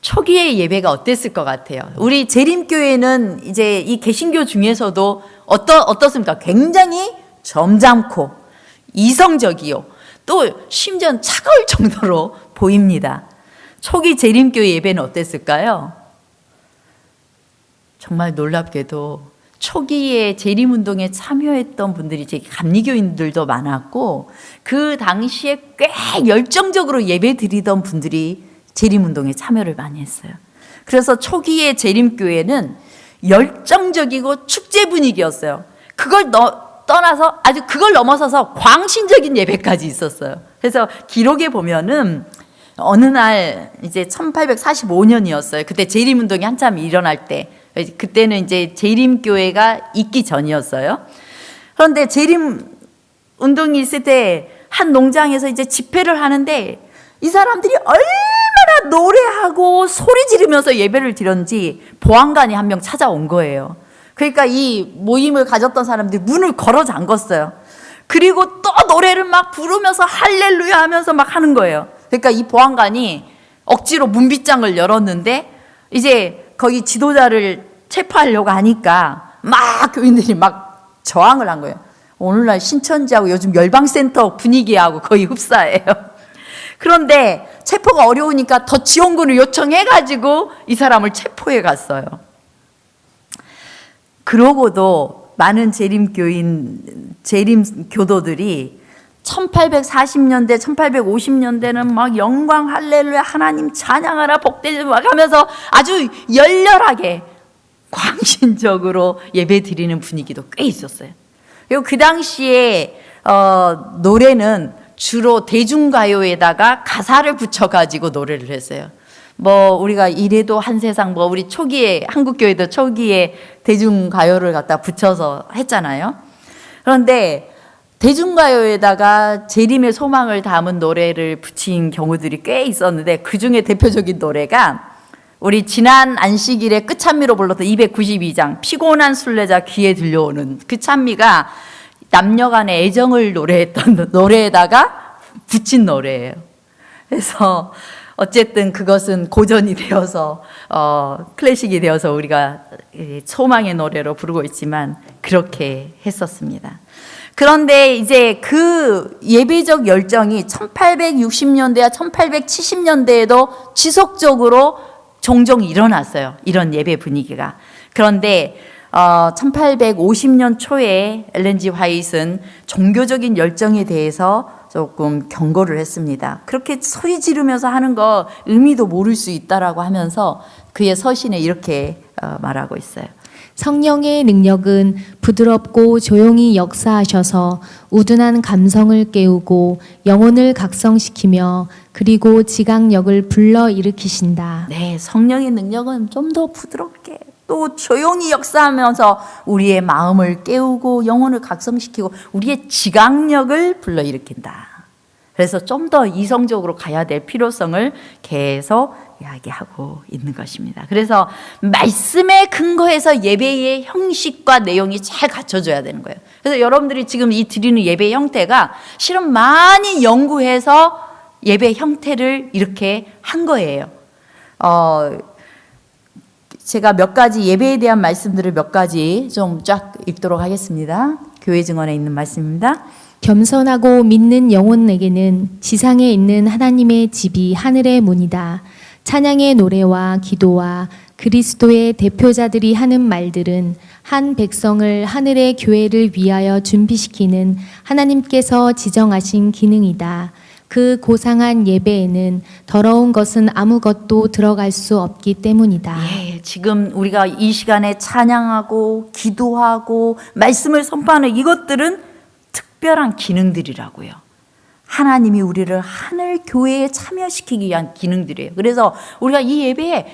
초기의 예배가 어땠을 것 같아요? 우리 재림교회는 이제 이 개신교 중에서도 어떻습니까? 굉장히 점잖고 이성적이요, 또 심지어 차가울 정도로 보입니다. 초기 재림교회 예배는 어땠을까요? 정말 놀랍게도 초기에 재림운동에 참여했던 분들이 제 감리교인들도 많았고 그 당시에 꽤 열정적으로 예배 드리던 분들이 재림운동에 참여를 많이 했어요. 그래서 초기에 재림교회는 열정적이고 축제 분위기였어요. 그걸 떠나서 아주 그걸 넘어서서 광신적인 예배까지 있었어요. 그래서 기록에 보면은 어느 날 이제 1845년이었어요. 그때 재림운동이 한참 일어날 때. 그때는 이제 재림교회가 있기 전이었어요. 그런데 재림운동이 있을 때 한 농장에서 이제 집회를 하는데 이 사람들이 얼마나 노래하고 소리 지르면서 예배를 드렸는지 보안관이 한 명 찾아온 거예요. 그러니까 이 모임을 가졌던 사람들이 문을 걸어 잠궜어요. 그리고 또 노래를 막 부르면서 할렐루야 하면서 막 하는 거예요. 그러니까 이 보안관이 억지로 문빗장을 열었는데 이제 거기 지도자를 체포하려고 하니까 막 교인들이 막 저항을 한 거예요. 오늘날 신천지하고 요즘 열방센터 분위기하고 거의 흡사해요. 그런데 체포가 어려우니까 더 지원군을 요청해가지고 이 사람을 체포해 갔어요. 그러고도 많은 재림교도들이 1840년대, 1850년대는 막 영광 할렐루야 하나님 찬양하라 복되지 막 하면서 아주 열렬하게 광신적으로 예배 드리는 분위기도 꽤 있었어요. 그리고 그 당시에 노래는 주로 대중가요에다가 가사를 붙여가지고 노래를 했어요. 뭐 우리가 이래도 한 세상 뭐 우리 초기에 한국교회도 초기에 대중가요를 갖다 붙여서 했잖아요. 그런데 대중가요에다가 재림의 소망을 담은 노래를 붙인 경우들이 꽤 있었는데 그 중에 대표적인 노래가 우리 지난 안식일에 끝찬미로 불렀던 292장 피곤한 순례자 귀에 들려오는 그 찬미가 남녀간의 애정을 노래했던 노래에다가 붙인 노래예요. 그래서 어쨌든 그것은 고전이 되어서 클래식이 되어서 우리가 소망의 노래로 부르고 있지만 그렇게 했었습니다. 그런데 이제 그 예배적 열정이 1860년대와 1870년대에도 지속적으로 종종 일어났어요. 이런 예배 분위기가. 그런데 1850년 초에 엘렌 G 화이트는 종교적인 열정에 대해서 조금 경고를 했습니다. 그렇게 소리 지르면서 하는 거 의미도 모를 수 있다라고 하면서 그의 서신에 이렇게 말하고 있어요. 성령의 능력은 부드럽고 조용히 역사하셔서 우둔한 감성을 깨우고 영혼을 각성시키며 그리고 지각력을 불러일으키신다. 네, 성령의 능력은 좀 더 부드럽게 또 조용히 역사하면서 우리의 마음을 깨우고 영혼을 각성시키고 우리의 지각력을 불러일으킨다. 그래서 좀 더 이성적으로 가야 될 필요성을 계속 이야기하고 있는 것입니다. 그래서 말씀에 근거해서 예배의 형식과 내용이 잘 갖춰져야 되는 거예요. 그래서 여러분들이 지금 이 드리는 예배 형태가 실은 많이 연구해서 예배 형태를 이렇게 한 거예요. 제가 몇 가지 예배에 대한 말씀들을 몇 가지 좀 쫙 읽도록 하겠습니다. 교회 증언에 있는 말씀입니다. 겸손하고 믿는 영혼에게는 지상에 있는 하나님의 집이 하늘의 문이다. 찬양의 노래와 기도와 그리스도의 대표자들이 하는 말들은 한 백성을 하늘의 교회를 위하여 준비시키는 하나님께서 지정하신 기능이다. 그 고상한 예배에는 더러운 것은 아무것도 들어갈 수 없기 때문이다. 예, 지금 우리가 이 시간에 찬양하고 기도하고 말씀을 선포하는 이것들은 특별한 기능들이라고요. 하나님이 우리를 하늘 교회에 참여시키기 위한 기능들이에요. 그래서 우리가 이 예배에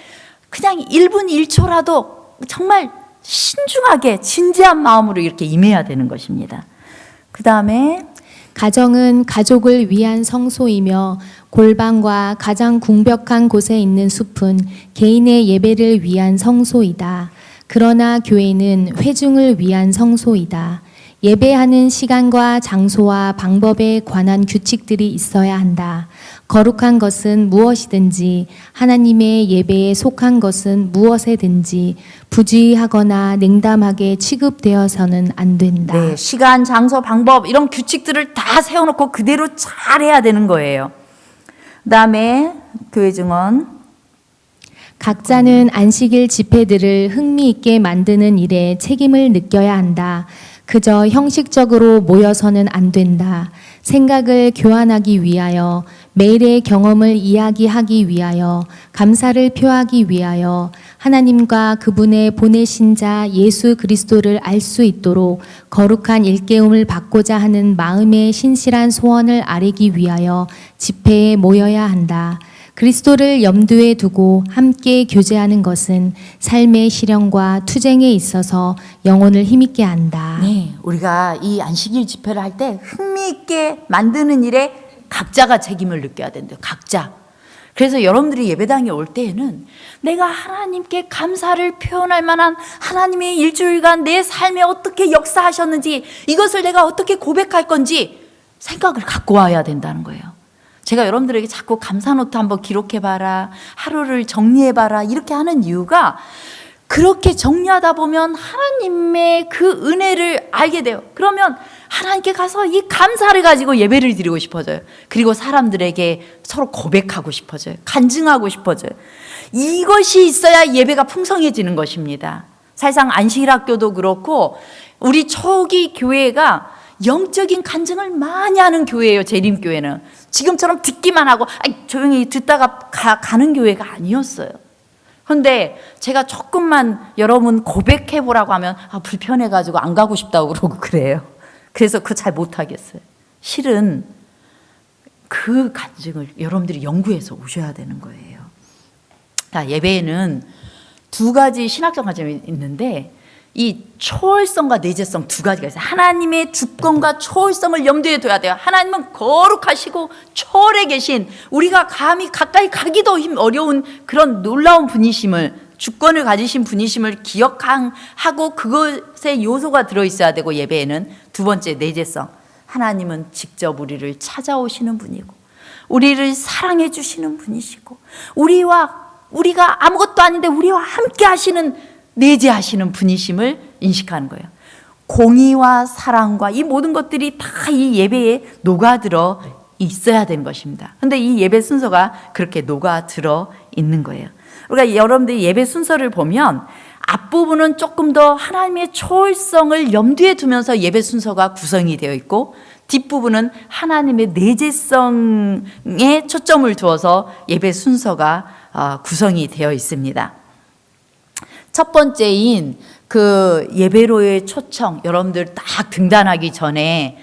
그냥 1분 1초라도 정말 신중하게 진지한 마음으로 이렇게 임해야 되는 것입니다. 그 다음에 가정은 가족을 위한 성소이며 골방과 가장 궁벽한 곳에 있는 숲은 개인의 예배를 위한 성소이다. 그러나 교회는 회중을 위한 성소이다. 예배하는 시간과 장소와 방법에 관한 규칙들이 있어야 한다. 거룩한 것은 무엇이든지 하나님의 예배에 속한 것은 무엇에든지 부주의하거나 냉담하게 취급되어서는 안 된다. 네, 시간, 장소, 방법 이런 규칙들을 다 세워놓고 그대로 잘 해야 되는 거예요. 그 다음에 교회 증언. 각자는 안식일 집회들을 흥미있게 만드는 일에 책임을 느껴야 한다. 그저 형식적으로 모여서는 안 된다. 생각을 교환하기 위하여, 매일의 경험을 이야기하기 위하여, 감사를 표하기 위하여, 하나님과 그분의 보내신 자 예수 그리스도를 알 수 있도록 거룩한 일깨움을 받고자 하는 마음의 신실한 소원을 아뢰기 위하여 집회에 모여야 한다. 그리스도를 염두에 두고 함께 교제하는 것은 삶의 실현과 투쟁에 있어서 영혼을 힘있게 한다. 네, 우리가 이 안식일 집회를 할 때 흥미있게 만드는 일에 각자가 책임을 느껴야 된대요. 각자. 그래서 여러분들이 예배당에 올 때에는 내가 하나님께 감사를 표현할 만한 하나님의 일주일간 내 삶에 어떻게 역사하셨는지, 이것을 내가 어떻게 고백할 건지 생각을 갖고 와야 된다는 거예요. 제가 여러분들에게 자꾸 감사노트 한번 기록해봐라, 하루를 정리해봐라 이렇게 하는 이유가, 그렇게 정리하다 보면 하나님의 그 은혜를 알게 돼요. 그러면 하나님께 가서 이 감사를 가지고 예배를 드리고 싶어져요. 그리고 사람들에게 서로 고백하고 싶어져요. 간증하고 싶어져요. 이것이 있어야 예배가 풍성해지는 것입니다. 사실상 안식일학교도 그렇고 우리 초기 교회가 영적인 간증을 많이 하는 교회예요. 재림교회는 지금처럼 듣기만 하고 조용히 듣다가 가는 교회가 아니었어요. 그런데 제가 조금만 여러분 고백해보라고 하면 불편해가지고 안 가고 싶다고 그러고 그래요. 그래서 그거 잘 못하겠어요. 실은 그 간증을 여러분들이 연구해서 오셔야 되는 거예요. 예배에는 두 가지 신학적 관점이 있는데, 이 초월성과 내재성 두 가지가 있어요. 하나님의 주권과 초월성을 염두에 둬야 돼요. 하나님은 거룩하시고 초월해 계신, 우리가 감히 가까이 가기도 어려운 그런 놀라운 분이심을, 주권을 가지신 분이심을 기억하고 그것의 요소가 들어있어야 되고, 예배에는 두 번째 내재성, 하나님은 직접 우리를 찾아오시는 분이고 우리를 사랑해 주시는 분이시고 우리가 아무것도 아닌데 우리와 함께 하시는, 내재하시는 분이심을 인식하는 거예요. 공의와 사랑과 이 모든 것들이 다 이 예배에 녹아들어 있어야 되는 것입니다. 그런데 이 예배 순서가 그렇게 녹아들어 있는 거예요. 우리가 여러분들이 예배 순서를 보면 앞부분은 조금 더 하나님의 초월성을 염두에 두면서 예배 순서가 구성이 되어 있고, 뒷부분은 하나님의 내재성에 초점을 두어서 예배 순서가 구성이 되어 있습니다. 첫 번째인 그 예배로의 초청, 여러분들 딱 등단하기 전에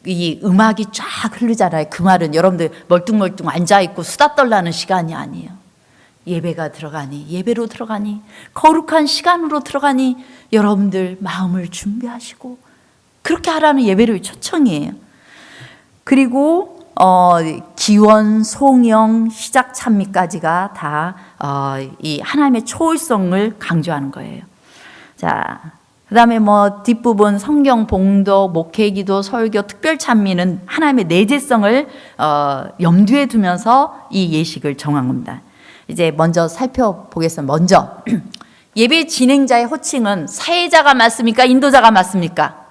이 음악이 쫙 흐르잖아요. 그 말은 여러분들 멀뚱멀뚱 앉아있고 수다 떨라는 시간이 아니에요. 예배가 들어가니, 예배로 들어가니, 거룩한 시간으로 들어가니 여러분들 마음을 준비하시고 그렇게 하라는 예배로의 초청이에요. 그리고 기원, 송영, 시작, 찬미까지가 다 이 하나님의 초월성을 강조하는 거예요. 자, 그다음에 뒷부분 성경 봉독, 목회기도, 설교, 특별 찬미는 하나님의 내재성을 염두에 두면서 이 예식을 정한 겁니다. 이제 먼저 살펴보겠습니다. 먼저 예배 진행자의 호칭은 사회자가 맞습니까? 인도자가 맞습니까?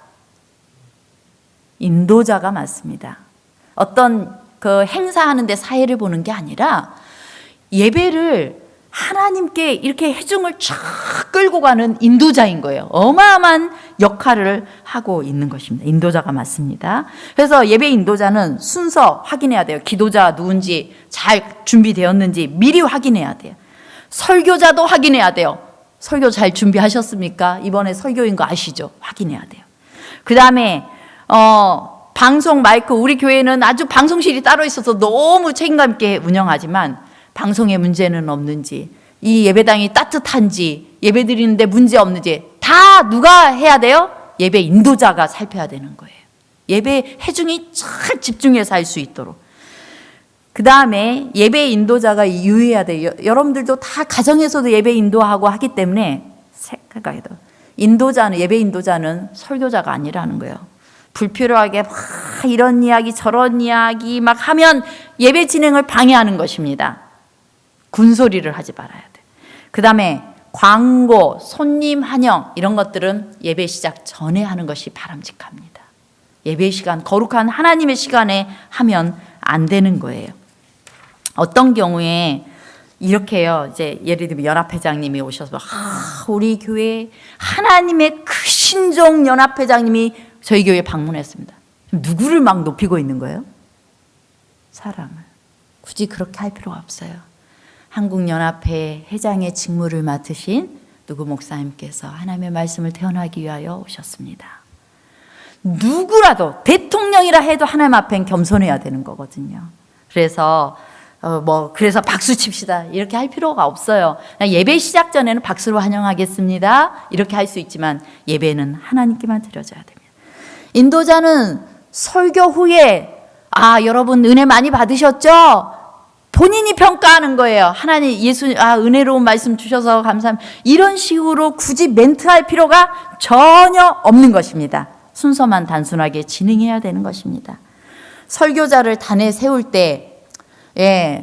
인도자가 맞습니다. 어떤 그 행사하는데 사회를 보는 게 아니라 예배를 하나님께 이렇게 회중을 쫙 끌고 가는 인도자인 거예요. 어마어마한 역할을 하고 있는 것입니다. 인도자가 맞습니다. 그래서 예배 인도자는 순서 확인해야 돼요. 기도자 누군지 잘 준비되었는지 미리 확인해야 돼요. 설교자도 확인해야 돼요. 설교 잘 준비하셨습니까? 이번에 설교인 거 아시죠? 확인해야 돼요. 그 다음에 방송 마이크, 우리 교회는 아주 방송실이 따로 있어서 너무 책임감 있게 운영하지만 방송에 문제는 없는지, 이 예배당이 따뜻한지, 예배 드리는데 문제 없는지 다 누가 해야 돼요? 예배 인도자가 살펴야 되는 거예요. 예배 회중이 잘 집중해서 할 수 있도록. 그 다음에 예배 인도자가 유의해야 돼요. 여러분들도 다 가정에서도 예배 인도하고 하기 때문에 생각해도 인도자는, 예배 인도자는 설교자가 아니라는 거예요. 불필요하게 막 이런 이야기 저런 이야기 막 하면 예배 진행을 방해하는 것입니다. 군소리를 하지 말아야 돼. 그 다음에 광고, 손님 환영 이런 것들은 예배 시작 전에 하는 것이 바람직합니다. 예배 시간, 거룩한 하나님의 시간에 하면 안 되는 거예요. 어떤 경우에 이렇게요. 이제 예를 들면 연합회장님이 오셔서 우리 교회 하나님의 크신 종 연합회장님이 저희 교회에 방문했습니다. 누구를 막 높이고 있는 거예요? 사람을. 굳이 그렇게 할 필요가 없어요. 한국연합회 회장의 직무를 맡으신 누구 목사님께서 하나님의 말씀을 대언하기 위하여 오셨습니다. 누구라도 대통령이라 해도 하나님 앞엔 겸손해야 되는 거거든요. 그래서 그래서 박수 칩시다 이렇게 할 필요가 없어요. 그냥 예배 시작 전에는 박수로 환영하겠습니다 이렇게 할 수 있지만 예배는 하나님께만 드려져야 됩니다. 인도자는 설교 후에 여러분 은혜 많이 받으셨죠? 본인이 평가하는 거예요. 하나님 예수 은혜로운 말씀 주셔서 감사합니다. 이런 식으로 굳이 멘트할 필요가 전혀 없는 것입니다. 순서만 단순하게 진행해야 되는 것입니다. 설교자를 단에 세울 때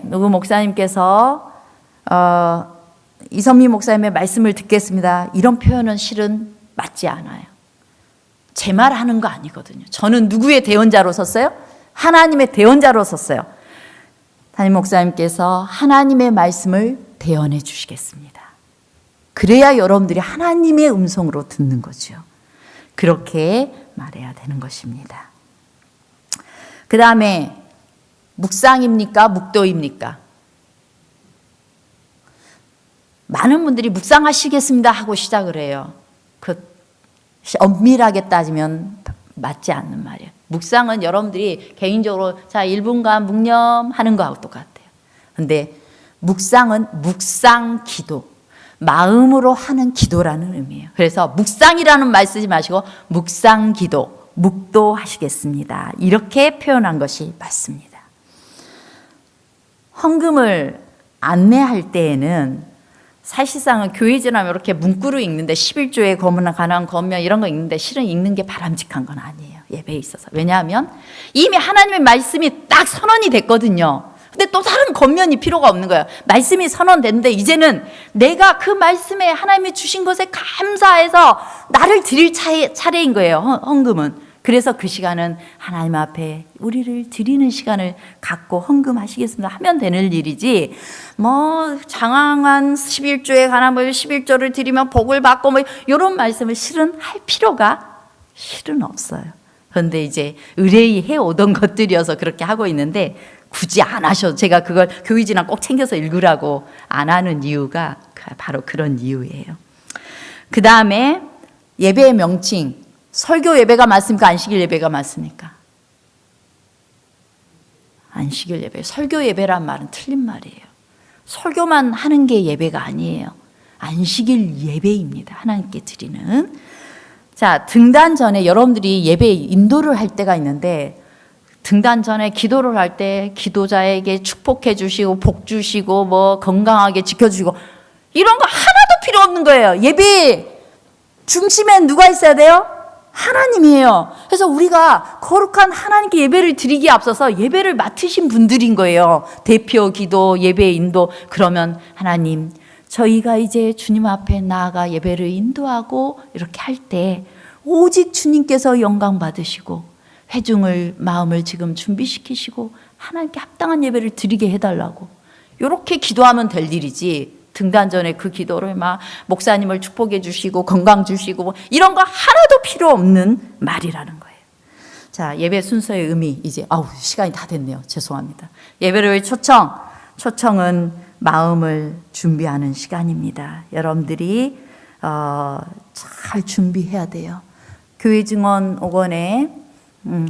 누구 목사님께서 이선미 목사님의 말씀을 듣겠습니다. 이런 표현은 실은 맞지 않아요. 제 말 하는 거 아니거든요. 저는 누구의 대언자로 섰어요? 하나님의 대언자로 섰어요. 담임 목사님께서 하나님의 말씀을 대언해 주시겠습니다. 그래야 여러분들이 하나님의 음성으로 듣는 거죠. 그렇게 말해야 되는 것입니다. 그 다음에 묵상입니까? 묵도입니까? 많은 분들이 묵상하시겠습니다 하고 시작을 해요. 엄밀하게 따지면 맞지 않는 말이에요. 묵상은 여러분들이 개인적으로 1분간 묵념하는 거하고 똑같아요. 근데 묵상은 묵상 기도, 마음으로 하는 기도라는 의미예요. 그래서 묵상이라는 말 쓰지 마시고 묵상 기도, 묵도하시겠습니다. 이렇게 표현한 것이 맞습니다. 헌금을 안내할 때에는 사실상은 교회 지나면 이렇게 문구로 읽는데 11조에 관한 권면 이런 거 읽는데 실은 읽는 게 바람직한 건 아니에요. 예배에 있어서. 왜냐하면 이미 하나님의 말씀이 딱 선언이 됐거든요. 근데 또 다른 권면이 필요가 없는 거예요. 말씀이 선언됐는데 이제는 내가 그 말씀에 하나님이 주신 것에 감사해서 나를 드릴 차례인 거예요. 헌금은. 그래서 그 시간은 하나님 앞에 우리를 드리는 시간을 갖고 헌금하시겠습니다 하면 되는 일이지 장황한 11조에 관한 11조를 드리면 복을 받고 이런 말씀을 실은 할 필요가 실은 없어요. 그런데 이제 의뢰히 해오던 것들이어서 그렇게 하고 있는데 굳이 안 하셔도 제가 그걸 교회 지나 꼭 챙겨서 읽으라고 안 하는 이유가 바로 그런 이유예요. 그 다음에 예배의 명칭, 설교 예배가 맞습니까? 안식일 예배가 맞습니까? 안식일 예배. 설교 예배란 말은 틀린 말이에요. 설교만 하는 게 예배가 아니에요. 안식일 예배입니다. 하나님께 드리는. 자, 등단 전에 여러분들이 예배 인도를 할 때가 있는데 등단 전에 기도를 할 때 기도자에게 축복해 주시고 복 주시고 건강하게 지켜주시고 이런 거 하나도 필요 없는 거예요. 예배 중심에 누가 있어야 돼요? 하나님이에요. 그래서 우리가 거룩한 하나님께 예배를 드리기에 앞서서 예배를 맡으신 분들인 거예요. 대표 기도, 예배 인도. 그러면 하나님, 저희가 이제 주님 앞에 나아가 예배를 인도하고 이렇게 할 때 오직 주님께서 영광 받으시고 회중을 마음을 지금 준비시키시고 하나님께 합당한 예배를 드리게 해달라고 이렇게 기도하면 될 일이지 등단 전에 그 기도를 목사님을 축복해 주시고 건강 주시고 이런 거 하나도 필요 없는 말이라는 거예요. 자, 예배 순서의 의미 이제 시간이 다 됐네요. 죄송합니다. 예배를 초청은 마음을 준비하는 시간입니다. 여러분들이 잘 준비해야 돼요. 교회 증언 5권에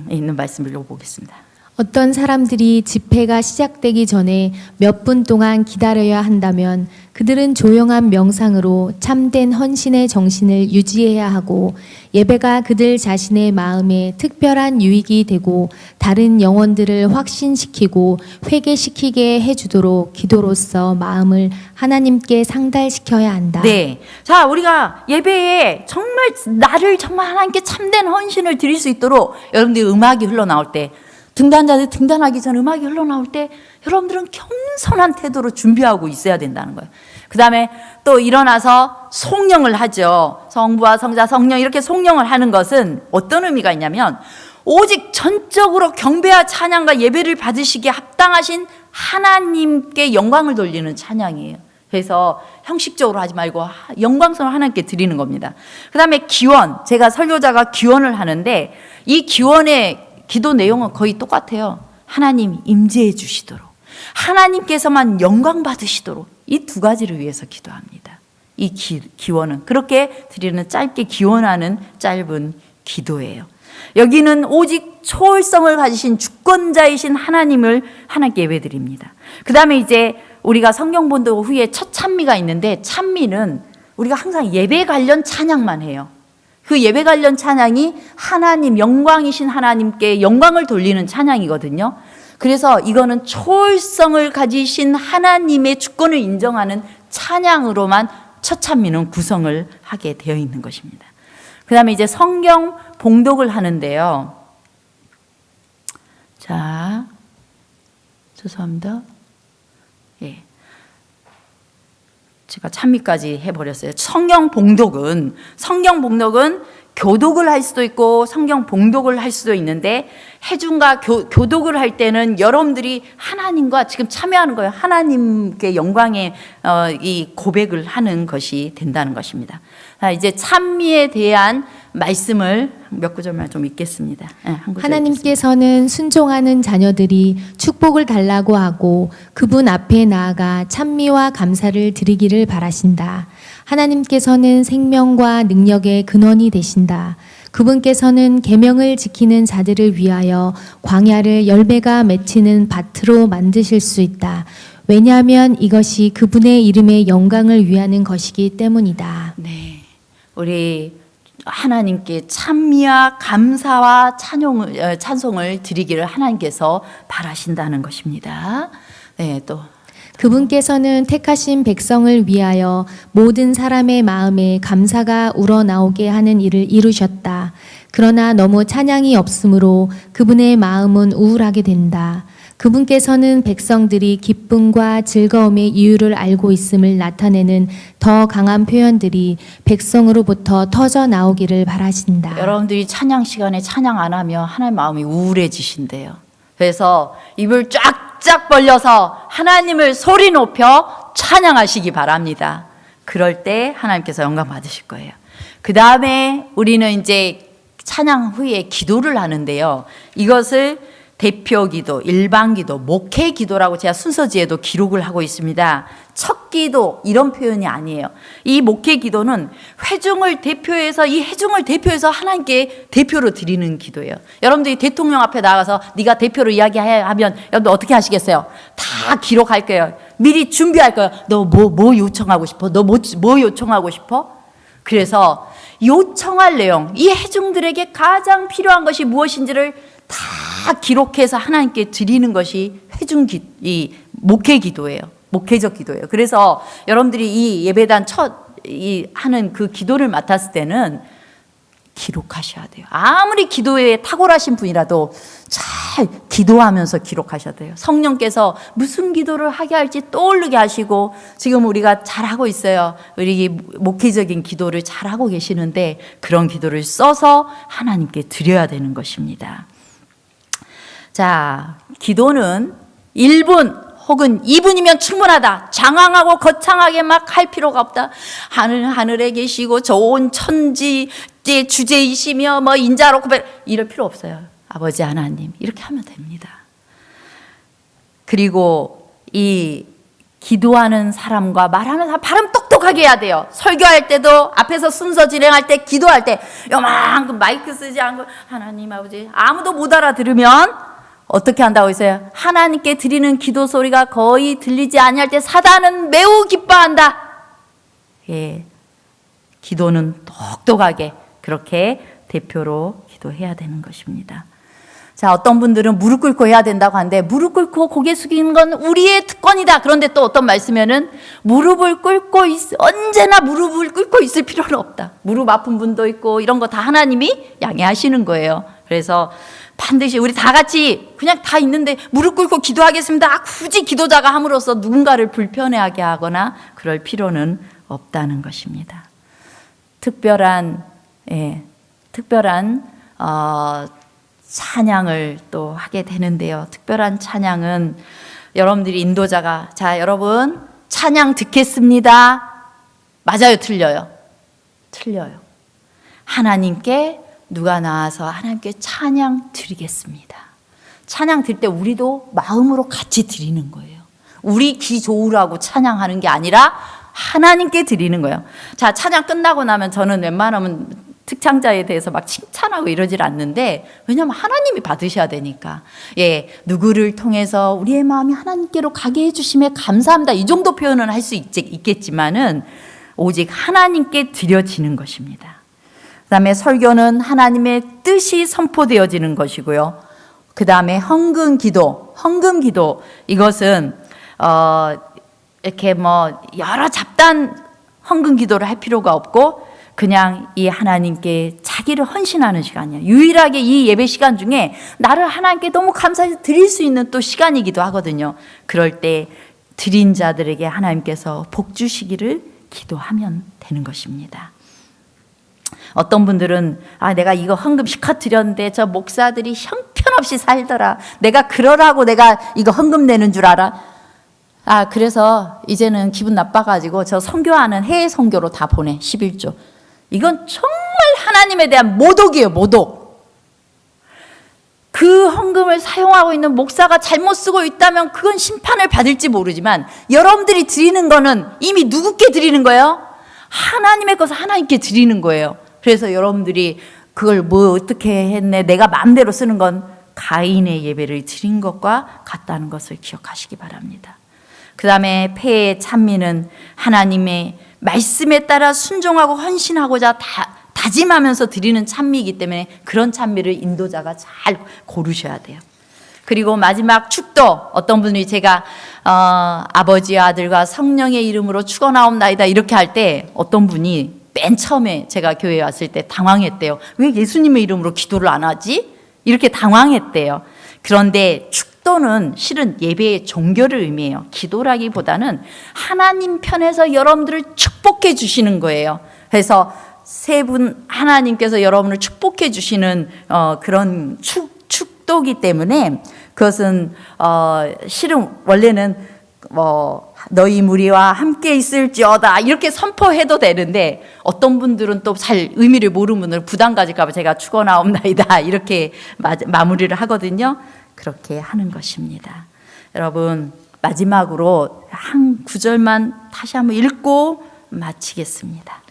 있는 말씀을 읽어보겠습니다. 어떤 사람들이 집회가 시작되기 전에 몇 분 동안 기다려야 한다면 그들은 조용한 명상으로 참된 헌신의 정신을 유지해야 하고 예배가 그들 자신의 마음에 특별한 유익이 되고 다른 영혼들을 확신시키고 회개시키게 해주도록 기도로서 마음을 하나님께 상달시켜야 한다. 네. 자, 우리가 예배에 정말 나를 정말 하나님께 참된 헌신을 드릴 수 있도록 여러분들이 음악이 흘러나올 때 등단자들 등단하기 전 음악이 흘러나올 때 여러분들은 겸손한 태도로 준비하고 있어야 된다는 거예요. 그 다음에 또 일어나서 송영을 하죠. 성부와 성자 성령 이렇게 송영을 하는 것은 어떤 의미가 있냐면 오직 전적으로 경배와 찬양과 예배를 받으시기에 합당하신 하나님께 영광을 돌리는 찬양이에요. 그래서 형식적으로 하지 말고 영광성을 하나님께 드리는 겁니다. 그 다음에 기원, 제가 설교자가 기원을 하는데 이 기원의 기도 내용은 거의 똑같아요. 하나님 임재해 주시도록, 하나님께서만 영광 받으시도록, 이 두 가지를 위해서 기도합니다. 이 기원은 그렇게 드리는, 짧게 기원하는 짧은 기도예요. 여기는 오직 초월성을 가지신 주권자이신 하나님을 하나님께 예배드립니다. 그 다음에 이제 우리가 성경 본도 후에 첫 찬미가 있는데, 찬미는 우리가 항상 예배 관련 찬양만 해요. 그 예배 관련 찬양이 하나님, 영광이신 하나님께 영광을 돌리는 찬양이거든요. 그래서 이거는 초월성을 가지신 하나님의 주권을 인정하는 찬양으로만 첫 찬미는 구성을 하게 되어 있는 것입니다. 그 다음에 이제 성경 봉독을 하는데요. 자, 죄송합니다. 예. 제가 찬미까지 해버렸어요. 성경 봉독은 교독을 할 수도 있고 성경 봉독을 할 수도 있는데, 해중과 교독을 할 때는 여러분들이 하나님과 지금 참여하는 거예요. 하나님께 영광의 이 고백을 하는 것이 된다는 것입니다. 이제 찬미에 대한 말씀을 몇 구절만 좀 읽겠습니다. 네, 한 구절 하나님께서는 순종하는 자녀들이 축복을 달라고 하고 그분 앞에 나아가 찬미와 감사를 드리기를 바라신다. 하나님께서는 생명과 능력의 근원이 되신다. 그분께서는 계명을 지키는 자들을 위하여 광야를 열매가 맺히는 밭으로 만드실 수 있다. 왜냐하면 이것이 그분의 이름의 영광을 위하는 것이기 때문이다. 네, 우리 하나님께 찬미와 감사와 찬송을 드리기를 하나님께서 바라신다는 것입니다. 네, 또 그분께서는 택하신 백성을 위하여 모든 사람의 마음에 감사가 우러나오게 하는 일을 이루셨다. 그러나 너무 찬양이 없으므로 그분의 마음은 우울하게 된다. 그분께서는 백성들이 기쁨과 즐거움의 이유를 알고 있음을 나타내는 더 강한 표현들이 백성으로부터 터져 나오기를 바라신다. 여러분들이 찬양 시간에 찬양 안 하면 하나님 마음이 우울해지신대요. 그래서 입을 쫙쫙 벌려서 하나님을 소리 높여 찬양하시기 바랍니다. 그럴 때 하나님께서 영광 받으실 거예요. 그 다음에 우리는 이제 찬양 후에 기도를 하는데요. 이것을 대표 기도, 일반 기도, 목회 기도라고 제가 순서지에도 기록을 하고 있습니다. 첫 기도 이런 표현이 아니에요. 이 목회 기도는 회중을 대표해서, 이 회중을 대표해서 하나님께 대표로 드리는 기도예요. 여러분들이 대통령 앞에 나가서 네가 대표로 이야기하면 여러분들 어떻게 하시겠어요? 다 기록할 거예요. 미리 준비할 거예요. 너 뭐 요청하고 싶어? 너 뭐 요청하고 싶어? 그래서 요청할 내용, 이 회중들에게 가장 필요한 것이 무엇인지를 다 기록해서 하나님께 드리는 것이 이 목회 기도예요. 목회적 기도예요. 그래서 여러분들이 이 예배단 하는 그 기도를 맡았을 때는 기록하셔야 돼요. 아무리 기도에 탁월하신 분이라도 잘 기도하면서 기록하셔야 돼요. 성령께서 무슨 기도를 하게 할지 떠오르게 하시고, 지금 우리가 잘하고 있어요. 우리 목회적인 기도를 잘하고 계시는데 그런 기도를 써서 하나님께 드려야 되는 것입니다. 자, 기도는 1분 혹은 2분이면 충분하다. 장황하고 거창하게 막 할 필요가 없다. 하늘에 계시고 좋은 천지 주제이시며 뭐 인자로 이럴 필요 없어요. 아버지 하나님 이렇게 하면 됩니다. 그리고 이 기도하는 사람과 말하는 사람 발음 똑똑하게 해야 돼요. 설교할 때도, 앞에서 순서 진행할 때, 기도할 때 요만큼 마이크 쓰지 않고 하나님 아버지 아무도 못 알아들으면 어떻게 한다고 했어요? 하나님께 드리는 기도 소리가 거의 들리지 아니할 때 사단은 매우 기뻐한다. 예, 기도는 똑똑하게 그렇게 대표로 기도해야 되는 것입니다. 자, 어떤 분들은 무릎 꿇고 해야 된다고 하는데, 무릎 꿇고 고개 숙이는 건 우리의 특권이다. 그런데 또 어떤 말씀에는 언제나 무릎을 꿇고 있을 필요는 없다. 무릎 아픈 분도 있고 이런 거 다 하나님이 양해하시는 거예요. 그래서 반드시 우리 다 같이 그냥 다 있는데 무릎 꿇고 기도하겠습니다. 굳이 기도자가 함으로써 누군가를 불편해하게 하거나 그럴 필요는 없다는 것입니다. 특별한 찬양을 또 하게 되는데요. 특별한 찬양은 여러분들이 인도자가 자 여러분 찬양 듣겠습니다. 맞아요, 틀려요? 틀려요. 하나님께 누가 나와서 하나님께 찬양 드리겠습니다. 찬양 드릴 때 우리도 마음으로 같이 드리는 거예요. 우리 귀 좋으라고 찬양하는 게 아니라 하나님께 드리는 거예요. 자, 찬양 끝나고 나면 저는 웬만하면 특창자에 대해서 막 칭찬하고 이러질 않는데, 왜냐하면 하나님이 받으셔야 되니까. 예, 누구를 통해서 우리의 마음이 하나님께로 가게 해주심에 감사합니다. 이 정도 표현은 할 수 있겠지만은 오직 하나님께 드려지는 것입니다. 그 다음에 설교는 하나님의 뜻이 선포되어지는 것이고요. 그 다음에 헌금 기도, 이것은 이렇게 뭐 여러 잡단 헌금 기도를 할 필요가 없고 그냥 이 하나님께 자기를 헌신하는 시간이에요. 유일하게 이 예배 시간 중에 나를 하나님께 너무 감사해서 드릴 수 있는 또 시간이기도 하거든요. 그럴 때 드린 자들에게 하나님께서 복 주시기를 기도하면 되는 것입니다. 어떤 분들은 내가 이거 헌금 실컷 드렸는데 저 목사들이 형편없이 살더라. 내가 그러라고 내가 이거 헌금 내는 줄 알아? 그래서 이제는 기분 나빠가지고 저 선교하는 해외 선교로 다 보내. 11조. 이건 정말 하나님에 대한 모독이에요. 모독. 그 헌금을 사용하고 있는 목사가 잘못 쓰고 있다면 그건 심판을 받을지 모르지만 여러분들이 드리는 거는 이미 누구께 드리는 거예요? 하나님의 것을 하나님께 드리는 거예요. 그래서 여러분들이 그걸 뭐 어떻게 했네, 내가 마음대로 쓰는 건 가인의 예배를 드린 것과 같다는 것을 기억하시기 바랍니다. 그 다음에 폐의 찬미는 하나님의 말씀에 따라 순종하고 헌신하고자 다짐하면서 드리는 찬미이기 때문에 그런 찬미를 인도자가 잘 고르셔야 돼요. 그리고 마지막 축도, 어떤 분이 제가 아버지와 아들과 성령의 이름으로 축원하옵나이다 이렇게 할 때 어떤 분이 맨 처음에 제가 교회에 왔을 때 당황했대요. 왜 예수님의 이름으로 기도를 안 하지? 이렇게 당황했대요. 그런데 축도는 실은 예배의 종교를 의미해요. 기도라기보다는 하나님 편에서 여러분들을 축복해 주시는 거예요. 그래서 세 분 하나님께서 여러분을 축복해 주시는 그런 축도기 때문에 그것은 실은 원래는 너희 무리와 함께 있을지어다 이렇게 선포해도 되는데 어떤 분들은 또 잘 의미를 모르는 분들은 부담 가질까 봐 제가 축원하옵나이다 이렇게 마무리를 하거든요. 그렇게 하는 것입니다. 여러분 마지막으로 한 구절만 다시 한번 읽고 마치겠습니다.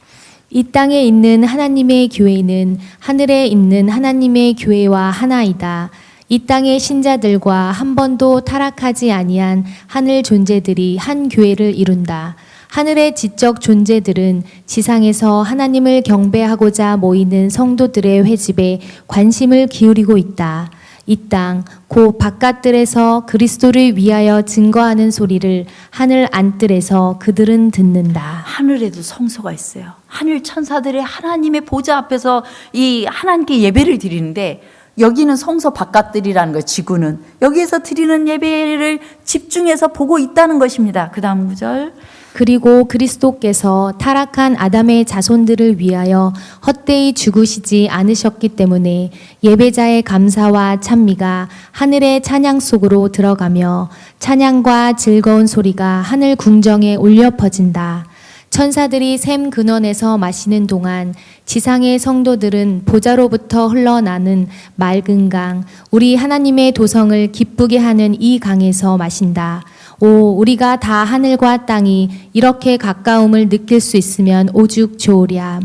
이 땅에 있는 하나님의 교회는 하늘에 있는 하나님의 교회와 하나이다. 이 땅의 신자들과 한 번도 타락하지 아니한 하늘 존재들이 한 교회를 이룬다. 하늘의 지적 존재들은 지상에서 하나님을 경배하고자 모이는 성도들의 회집에 관심을 기울이고 있다. 이 땅, 곧 바깥들에서 그리스도를 위하여 증거하는 소리를 하늘 안뜰에서 그들은 듣는다. 하늘에도 성소가 있어요. 하늘 천사들의 하나님의 보좌 앞에서 이 하나님께 예배를 드리는데 여기는 성소 바깥들이라는 거예요. 지구는. 여기에서 드리는 예배를 집중해서 보고 있다는 것입니다. 그 다음 구절. 그리고 그리스도께서 타락한 아담의 자손들을 위하여 헛되이 죽으시지 않으셨기 때문에 예배자의 감사와 찬미가 하늘의 찬양 속으로 들어가며 찬양과 즐거운 소리가 하늘 궁정에 울려 퍼진다. 천사들이 샘 근원에서 마시는 동안 지상의 성도들은 보좌로부터 흘러나는 맑은 강, 우리 하나님의 도성을 기쁘게 하는 이 강에서 마신다. 오, 우리가 다 하늘과 땅이 이렇게 가까움을 느낄 수 있으면 오죽 좋으랴.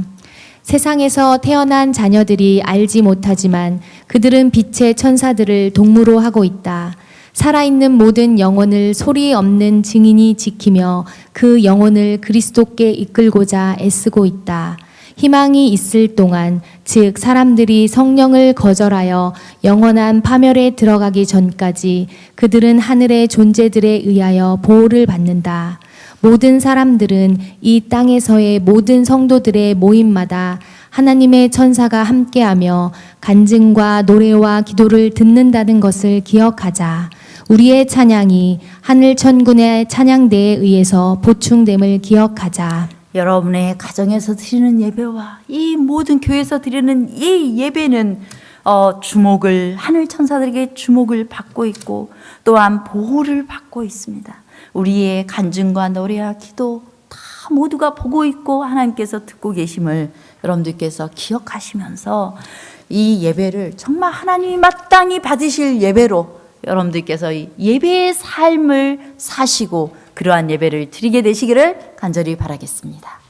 세상에서 태어난 자녀들이 알지 못하지만 그들은 빛의 천사들을 동무로 하고 있다. 살아있는 모든 영혼을 소리 없는 증인이 지키며 그 영혼을 그리스도께 이끌고자 애쓰고 있다. 희망이 있을 동안, 즉 사람들이 성령을 거절하여 영원한 파멸에 들어가기 전까지 그들은 하늘의 존재들에 의하여 보호를 받는다. 모든 사람들은 이 땅에서의 모든 성도들의 모임마다 하나님의 천사가 함께하며 간증과 노래와 기도를 듣는다는 것을 기억하자. 우리의 찬양이 하늘 천군의 찬양대에 의해서 보충됨을 기억하자. 여러분의 가정에서 드리는 예배와 이 모든 교회에서 드리는 이 예배는 주목을 하늘 천사들에게 주목을 받고 있고 또한 보호를 받고 있습니다. 우리의 간증과 노래와 기도 다 모두가 보고 있고 하나님께서 듣고 계심을 여러분들께서 기억하시면서 이 예배를 정말 하나님이 마땅히 받으실 예배로 여러분들께서 이 예배의 삶을 사시고 그러한 예배를 드리게 되시기를 간절히 바라겠습니다.